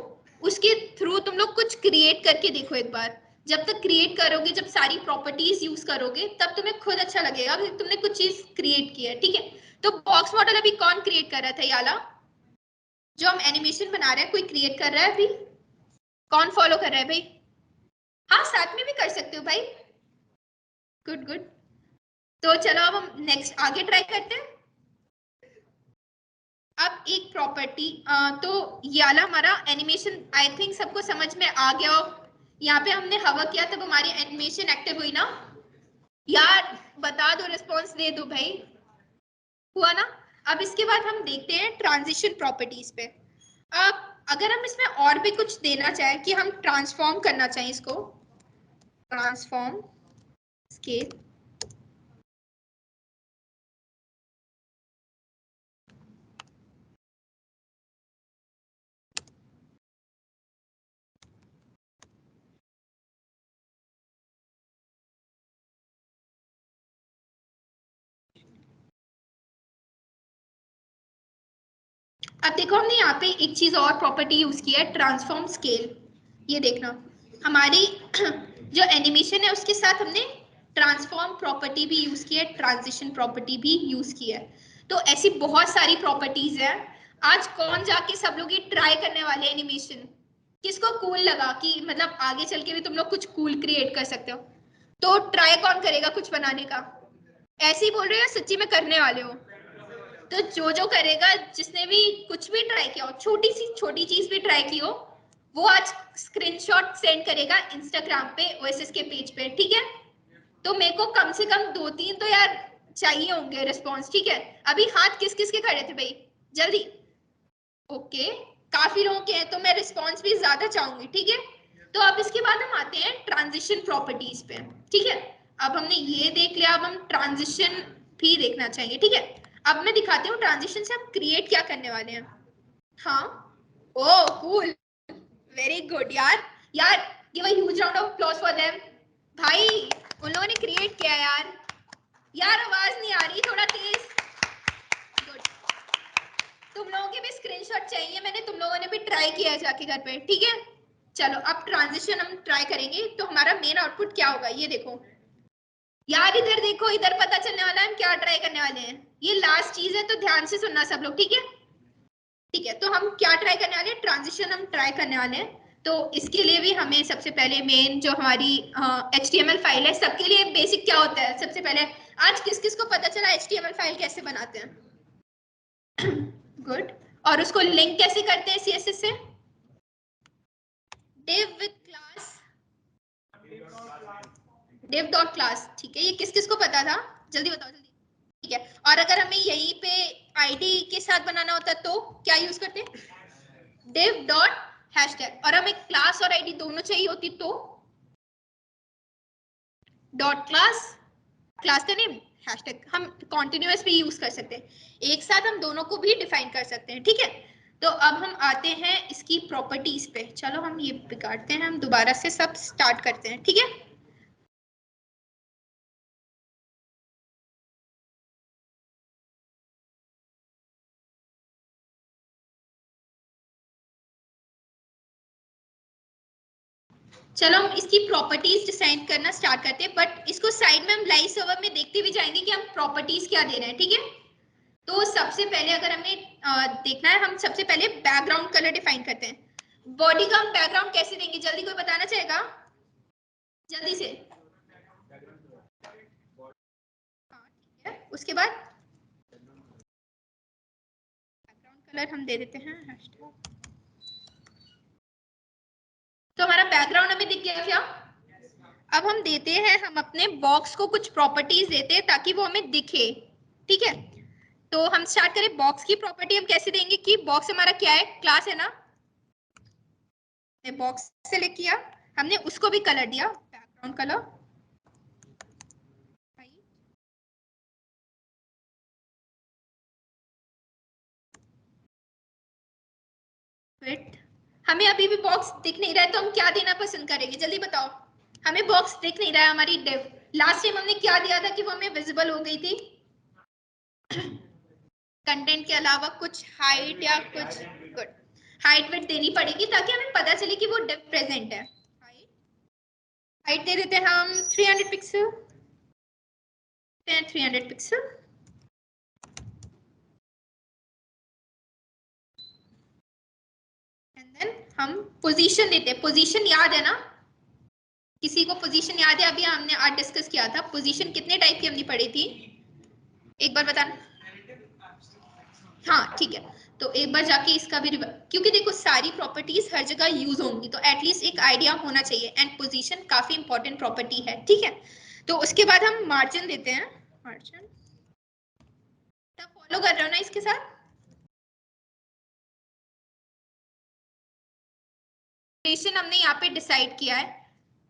उसके थ्रू तुम लोग कुछ क्रिएट करके देखो एक बार। जब तक क्रिएट करोगे, जब सारी प्रॉपर्टीज यूज करोगे तब तुम्हें खुद अच्छा लगेगा कि तुमने कुछ चीज क्रिएट की है, ठीक है। तो बॉक्स मॉडल अभी कौन क्रिएट कर रहा था, याला जो हम एनिमेशन बना रहे हैं कोई क्रिएट कर रहा है अभी, कौन फॉलो कर रहा है भाई। हाँ साथ में भी कर सकते हो भाई, गुड गुड। तो चलो अब हम नेक्स्ट आगे ट्राई करते हैं। अब एक प्रॉपर्टी, तो ये वाला हमारा एनिमेशन आई थिंक सबको समझ में आ गया हो। यहाँ पे हमने हवा किया तब हमारी एनिमेशन एक्टिव हुई ना, यार बता दो, रिस्पॉन्स दे दो भाई, हुआ ना। अब इसके बाद हम देखते हैं ट्रांजिशन प्रॉपर्टीज पे। अब अगर हम इसमें और भी कुछ देना चाहें कि हम ट्रांसफॉर्म करना चाहें इसको, ट्रांसफॉर्म स्केल, अब देखो हमने यहाँ पे एक चीज और प्रॉपर्टी यूज की है, ट्रांसफॉर्म स्केल। ये देखना हमारी जो एनिमेशन है उसके साथ हमने ट्रांसफॉर्म प्रॉपर्टी भी यूज की है, ट्रांजिशन प्रॉपर्टी भी यूज की है। तो ऐसी बहुत सारी प्रॉपर्टीज है। आज कौन जाके सब लोग ये ट्राई करने वाले एनिमेशन, किसको कूल लगा कि मतलब आगे चल के भी तुम लोग कुछ कूल क्रिएट कर सकते हो। तो ट्राई कौन करेगा कुछ बनाने का, ऐसे ही बोल रहे हो या सच्ची में करने वाले हो। तो जो करेगा, जिसने भी कुछ भी ट्राई किया हो, छोटी सी छोटी चीज भी ट्राई की हो, वो आज स्क्रीनशॉट सेंड करेगा इंस्टाग्राम पे ओएसएस के पेज पे, ठीक है। तो मेरे को कम से कम 2-3 तो यार चाहिए होंगे रिस्पॉन्स, ठीक है। अभी हाथ किस किस के खड़े थे भाई, जल्दी। ओके काफी लोगों के हैं तो मैं रिस्पॉन्स भी ज्यादा चाहूंगी, ठीक है। तो अब इसके बाद हम आते हैं ट्रांजिशन प्रॉपर्टीज पे, ठीक है। अब हमने ये देख लिया, अब हम ट्रांजिशन भी देखना चाहिए, ठीक है। अब मैं दिखाती हूँ ट्रांजिशन से हम क्रिएट क्या करने वाले हैं। हाँ ओ कूल, वेरी गुड यार, यार give a huge round of applause for them. भाई उन लोगों ने क्रिएट किया यार, यार आवाज नहीं आ रही, थोड़ा तेज। गुड, तुम लोगों के भी स्क्रीनशॉट चाहिए, मैंने तुम लोगों ने भी ट्राई किया है जाके घर पे, ठीक है। चलो अब ट्रांजिशन हम ट्राई करेंगे, तो हमारा मेन आउटपुट क्या होगा ये देखो यार, इधर देखो, इधर पता चलने वाला है हम क्या ट्राई करने वाले हैं। ये लास्ट चीज है तो ध्यान से सुनना सब लोग, ठीक है? ठीक है, तो हम क्या ट्राई करने वाले हैं, ट्रांजिशन हम ट्राई करने वाले हैं। तो इसके लिए भी हमें सबसे पहले मेन जो हमारी HTML फाइल है, सबके लिए बेसिक क्या होता है सबसे पहले, आज किस किस को पता चला HTML फाइल कैसे बनाते हैं? गुड। और उसको लिंक कैसे करते हैं CSS से? div with class, div dot class, ठीक है, ये किस किस को पता था, जल्दी बताओ जल्दी। ठीक है, और अगर हमें यहीं पे आईडी के साथ बनाना होता तो क्या यूज करते? div dot hashtag, और हमें क्लास और आईडी दोनों चाहिए होती तो डॉट क्लास, क्लास का नेम हैशटैग, हम कॉन्टिन्यूअस भी यूज कर सकते हैं, एक साथ हम दोनों को भी डिफाइन कर सकते हैं, ठीक है? तो अब हम आते हैं इसकी प्रॉपर्टीज पे, चलो हम ये बिगाड़ते हैं, हम दोबारा से सब स्टार्ट करते हैं, ठीक है? चलो हम इसकी प्रॉपर्टीज डिसाइड करना स्टार्ट करते हैं, बट इसको साइड में हम लाइव सर्वर में देखते भी जाएंगे कि हम प्रॉपर्टीज क्या दे रहे हैं, ठीक है? तो सबसे पहले अगर हमें देखना है, हम सबसे पहले बैकग्राउंड कलर डिफाइन करते हैं। बॉडी का हम बैकग्राउंड कैसे देंगे, जल्दी कोई बताना चाहेगा? जल्दी से। हाँ ठीक है, उसके बाद बैकग्राउंड कलर हम दे देते हैं हैशटैग। तो हमारा बैकग्राउंड हमें दिख गया क्या? अब हम देते हैं, हम अपने बॉक्स को कुछ प्रॉपर्टीज देते हैं ताकि वो हमें दिखे, ठीक है? तो हम स्टार्ट करें, बॉक्स की प्रॉपर्टी हम कैसे देंगे कि बॉक्स हमारा क्या है, क्लास है ना, बॉक्स सेलेक्ट किया, हमने उसको भी कलर दिया बैकग्राउंड कलर, फिट। हमें अभी भी बॉक्स दिख नहीं रहा है तो हम क्या देना पसंद करेंगे, जल्दी बताओ। हमें बॉक्स दिख नहीं रहा है, हमारी डिव लास्ट टाइम हमने क्या दिया था कि वो हमें विजिबल हो गई थी कंटेंट के अलावा कुछ हाइट या कुछ, गुड, हाइट विड्थ देनी पड़ेगी ताकि हमें पता चले कि वो डिव प्रेजेंट है। हाइट दे देते हैं हम 300 पिक्सल, 300 पिक्सल, एंड देन हम पोजीशन देते हैं, पोजीशन याद है ना, किसी को पोजीशन याद है? अभी हमने आज डिस्कस किया था पोजीशन कितने टाइप की हमने पढ़ी थी, एक बार बताना। हाँ ठीक है, तो एक बार जाके इसका भी, क्योंकि देखो सारी प्रॉपर्टीज हर जगह यूज होंगी तो एटलीस्ट एक आइडिया होना चाहिए, एंड पोजीशन काफी इंपॉर्टेंट प्रॉपर्टी है, ठीक है? तो उसके बाद हम मार्जिन देते हैं, मार्जिन फॉलो कर रहे हो ना इसके साथ? ड्यूरेशन हमने यहाँ पे डिसाइड किया है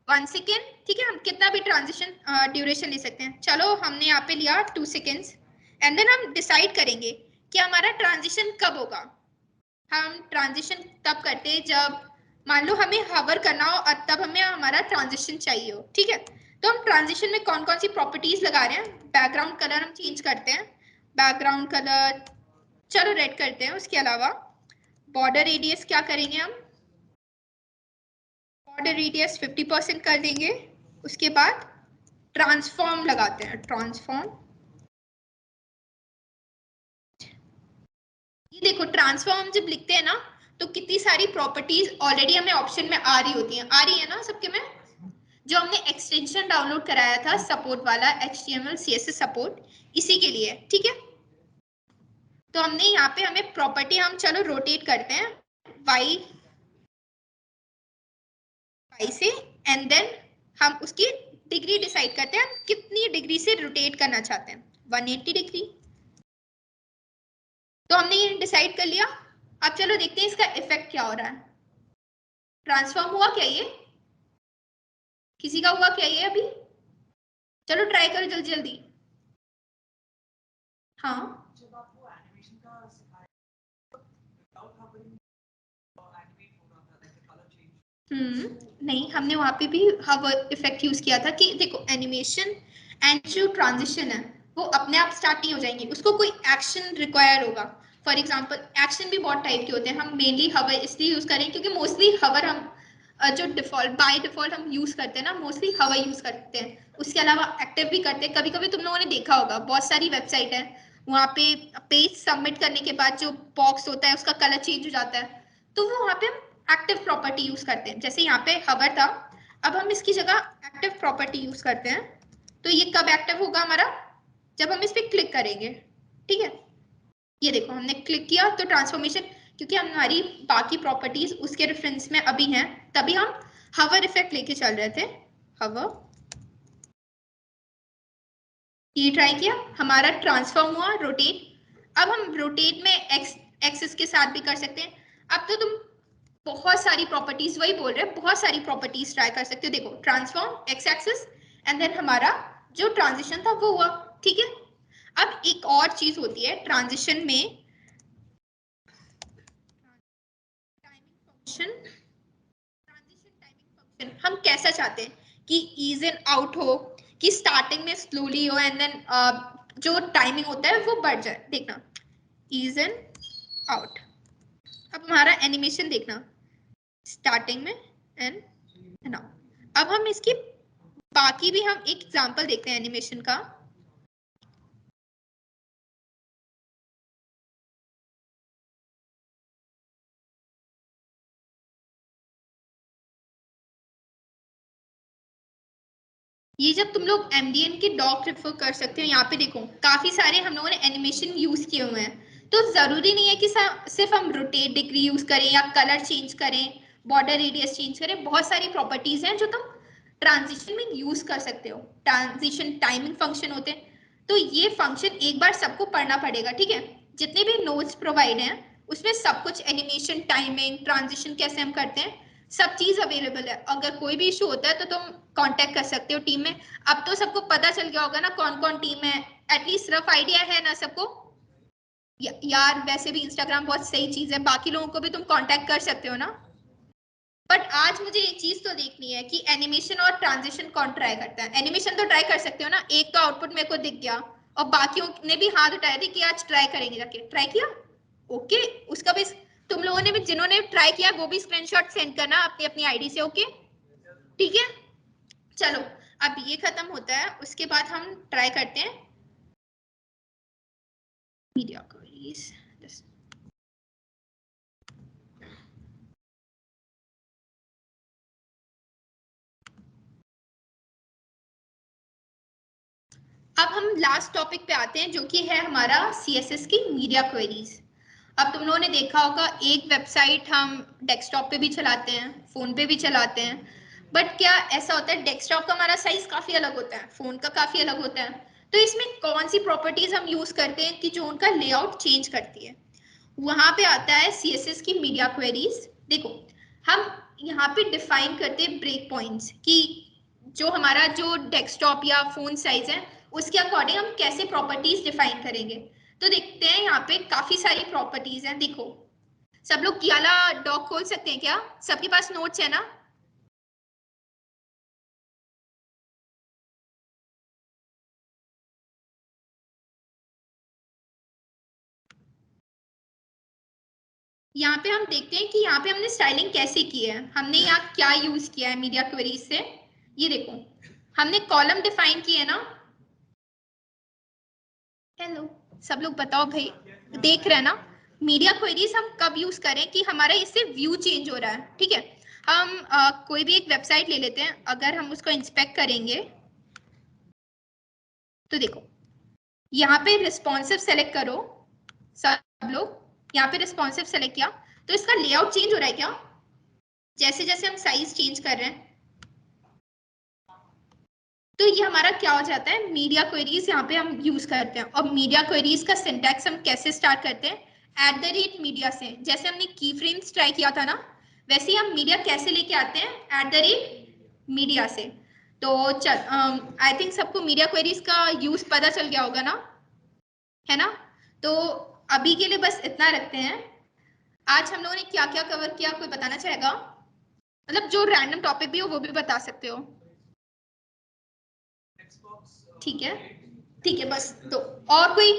1 सेकेंड, ठीक है? हम कितना भी ट्रांजिशन ड्यूरेशन ले सकते हैं, चलो हमने यहाँ पे लिया 2 सेकेंड्स, एंड देन हम डिसाइड करेंगे कि हमारा ट्रांजिशन कब होगा। हम ट्रांजिशन तब करते हैं जब मान लो हमें हवर करना हो और तब हमें हमारा ट्रांजिशन चाहिए हो, ठीक है? तो हम ट्रांजिशन में कौन कौन सी प्रॉपर्टीज लगा रहे हैं, बैकग्राउंड कलर हम चेंज करते हैं, बैकग्राउंड कलर चलो रेड करते हैं, उसके अलावा बॉर्डर रेडियस क्या करेंगे हम, बॉर्डर रेडियस 50% कर देंगे, उसके बाद ट्रांसफॉर्म लगाते हैं, ट्रांसफॉर्म, ये देखो ट्रांसफॉर्म जब लिखते हैं ना तो कितनी सारी प्रॉपर्टीज ऑलरेडी हमें ऑप्शन में आ रही होती हैं, आ रही है ना सबके में? जो हमने एक्सटेंशन डाउनलोड कराया था सपोर्ट वाला, HTML CSS सपोर्ट, इसी के लिए, ठीक है? तो हमने यहाँ पे हमें प्रॉपर्टी, हम चलो रोटेट करते हैं y से, एंड देन हम उसकी डिग्री डिसाइड करते हैं, हम कितनी डिग्री से रोटेट करना चाहते हैं, 180 डिग्री। तो हमने ये डिसाइड कर लिया, अब चलो देखते हैं इसका इफेक्ट क्या हो रहा है, ट्रांसफॉर्म हुआ क्या ये, किसी का हुआ क्या ये अभी? चलो ट्राई करो जल्दी जल्दी। हाँ नहीं, हमने वहां पे भी हवर इफेक्ट यूज किया था कि देखो एनिमेशन एंड जो ट्रांजिशन है वो अपने आप स्टार्ट नहीं हो जाएंगे, उसको कोई एक्शन रिक्वायर होगा। फॉर एग्जांपल एक्शन भी बहुत टाइप के होते हैं, हम मेनली हवर इसलिए यूज करें क्योंकि मोस्टली हवर हम जो डिफॉल्ट बाय डिफॉल्ट हम यूज करते हैं ना, मोस्टली हवा यूज करते हैं, उसके अलावा एक्टिव भी करते हैं। कभी कभी तुम लोगों ने देखा होगा बहुत सारी वेबसाइट है, वहाँ पे पेज सबमिट करने के बाद जो बॉक्स होता है उसका कलर चेंज हो जाता है, तो वो वहाँ पे हम एक्टिव प्रॉपर्टी यूज करते हैं। जैसे यहाँ पे हवर था, अब हम इसकी जगह एक्टिव प्रॉपर्टी यूज करते हैं। तो ये कब एक्टिव होगा हमारा, जब हम इस पे क्लिक करेंगे, ठीक है। ये देखो हमने क्लिक किया तो ट्रांसफॉर्मेशन, क्योंकि हमारी बाकी प्रॉपर्टीज उसके रेफरेंस में अभी हैं, तभी हम हवर इफेक्ट लेके चल रहे थे। हवर, ये ट्राई किया, हमारा ट्रांसफॉर्म हुआ, रोटेट। अब हम रोटेट में एक्स एक्सिस के साथ भी कर सकते हैं। अब तो तुम बहुत सारी प्रॉपर्टीज, वही बोल रहे हैं, बहुत सारी प्रॉपर्टीज ट्राई कर सकते हो। देखो transform, X axis, and then हमारा जो ट्रांजिशन था वो हुआ, ठीक है। अब एक और चीज होती है ट्रांजिशन में, timing function. Transition timing function हम कैसा चाहते हैं कि ईज इन आउट हो, कि स्टार्टिंग में स्लोली हो एंड देन जो टाइमिंग होता है वो बढ़ जाए। देखना ईज इन आउट। अब हमारा एनिमेशन देखना, स्टार्टिंग में एंड नाउ। अब हम इसकी बाकी भी हम एक एग्जांपल देखते हैं एनिमेशन का। ये जब तुम लोग एमडीएन के डॉक रेफर कर सकते हो, यहाँ पे देखो काफी सारे हम लोगों ने एनिमेशन यूज किए हुए हैं। तो जरूरी नहीं है कि सिर्फ हम रोटेट डिग्री यूज करें या कलर चेंज करें, बॉर्डर रेडियस चेंज करें। बहुत सारी प्रॉपर्टीज हैं जो तुम ट्रांजिशन में यूज कर सकते हो। ट्रांजिशन टाइमिंग फंक्शन होते हैं, तो ये फंक्शन एक बार सबको पढ़ना पड़ेगा, ठीक है। जितने भी नोट्स प्रोवाइड हैं उसमें सब कुछ, एनिमेशन, टाइमिंग, ट्रांजिशन कैसे हम करते हैं, सब चीज अवेलेबल है। अगर कोई भी इशू होता है तो तुम कांटेक्ट कर सकते हो टीम में। अब तो सबको पता चल गया होगा ना कौन कौन टीम है, एटलीस्ट रफ आइडिया है ना सबको। यार वैसे भी इंस्टाग्राम बहुत सही चीज है, बाकी लोगों को भी तुम कांटेक्ट कर सकते हो ना। बट आज मुझे एक चीज तो देखनी है कि एनिमेशन और ट्रांजिशन कौन ट्राई करता है। एनिमेशन तो ट्राई कर सकते हो ना, एक तो आउटपुट मेरे को दिख गया और बाकियों ने भी हाथ उठाए थे कि आज ट्राई करेंगे, जाके ट्राई किया। ओके, उसका भी तुम लोगों ने भी, जिन्होंने ट्राई किया वो भी स्क्रीनशॉट सेंड करना अपनी अपनी आईडी से। ओके ठीक है, चलो अब ये खत्म होता है, उसके बाद हम ट्राई करते हैं मीडिया क्वेरीज। अब हम लास्ट टॉपिक पे आते हैं जो कि है हमारा सीएसएस की मीडिया क्वेरीज। अब तुम लोगों ने देखा होगा एक वेबसाइट हम डेस्कटॉप पे भी चलाते हैं, फोन पे भी चलाते हैं, बट क्या ऐसा होता है डेस्कटॉप का हमारा साइज काफी अलग होता है, फोन का काफी अलग होता है। तो इसमें कौन सी प्रॉपर्टीज हम यूज करते हैं कि जो उनका लेआउट चेंज करती है, वहां पे आता है सीएसएस की मीडिया क्वेरीज। देखो हम यहाँ पे डिफाइन करते हैं ब्रेक पॉइंट्स कि जो हमारा जो डेस्कटॉप या फोन साइज है उसके अकॉर्डिंग हम कैसे प्रॉपर्टीज डिफाइन करेंगे। तो देखते हैं यहाँ पे काफी सारी प्रॉपर्टीज हैं। देखो सब लोग ये वाला डॉक खोल सकते हैं क्या, सबके पास नोट्स है ना। यहाँ पे हम देखते हैं कि यहाँ पे हमने स्टाइलिंग कैसे की है, हमने यहाँ क्या यूज किया है मीडिया क्वेरीज से। ये देखो हमने कॉलम डिफाइन किए है ना। हेलो, सब लोग बताओ भाई, देख रहे हैं ना। मीडिया क्वेरीज हम कब यूज करें कि हमारा इससे व्यू चेंज हो रहा है, ठीक है। हम कोई भी एक वेबसाइट ले लेते हैं, अगर हम उसको इंस्पेक्ट करेंगे तो देखो यहाँ पे रिस्पॉन्सिव सेलेक्ट करो। सब लोग यहाँ पे रिस्पॉन्सिव सेलेक्ट किया तो इसका लेआउट चेंज हो रहा है क्या, जैसे जैसे हम साइज चेंज कर रहे हैं। तो ये हमारा क्या हो जाता है, मीडिया क्वेरीज यहाँ पे हम यूज करते हैं। और मीडिया क्वेरीज का सिंटैक्स हम कैसे स्टार्ट करते हैं, @मीडिया से। जैसे हमने की फ्रेम्स ट्राई किया था ना, वैसे ही हम मीडिया कैसे लेके आते हैं, @मीडिया से। तो चल आई थिंक सबको मीडिया क्वेरीज का यूज पता चल गया होगा ना, है ना। तो अभी के लिए बस इतना रखते हैं। आज हम लोगों ने क्या क्या कवर किया, कोई बताना चाहेगा, मतलब जो रैंडम टॉपिक भी हो वो भी बता सकते हो। ठीक है, ठीक है, बस दो। और कोई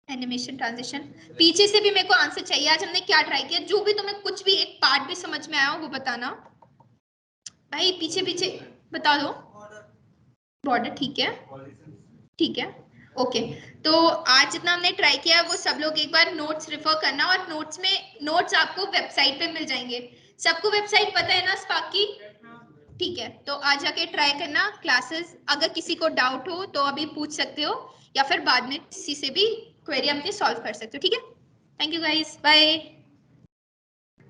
एनिमेशन ट्रांजिशन, पीछे से भी मेरे को आंसर चाहिए। आज हमने क्या ट्राई किया, जो भी तुम्हें कुछ भी एक पार्ट भी समझ में आया वो बताना भाई। पीछे पीछे बता दो। बॉर्डर, ठीक है ठीक है, ओके। तो आज जितना हमने ट्राई किया वो सब लोग एक बार नोट्स रेफर करना, और नोट्स में नोट्स आपको वेबसाइट पे मिल जाएंगे। सबको वेबसाइट पता है ना स्पार्क की? ठीक है, तो आज जाके ट्राई करना क्लासेस। अगर किसी को डाउट हो तो अभी पूछ सकते हो, या फिर बाद में किसी से भी क्वेरी अपनी सॉल्व कर सकते हो। ठीक है, थैंक यू गाइस, बाय।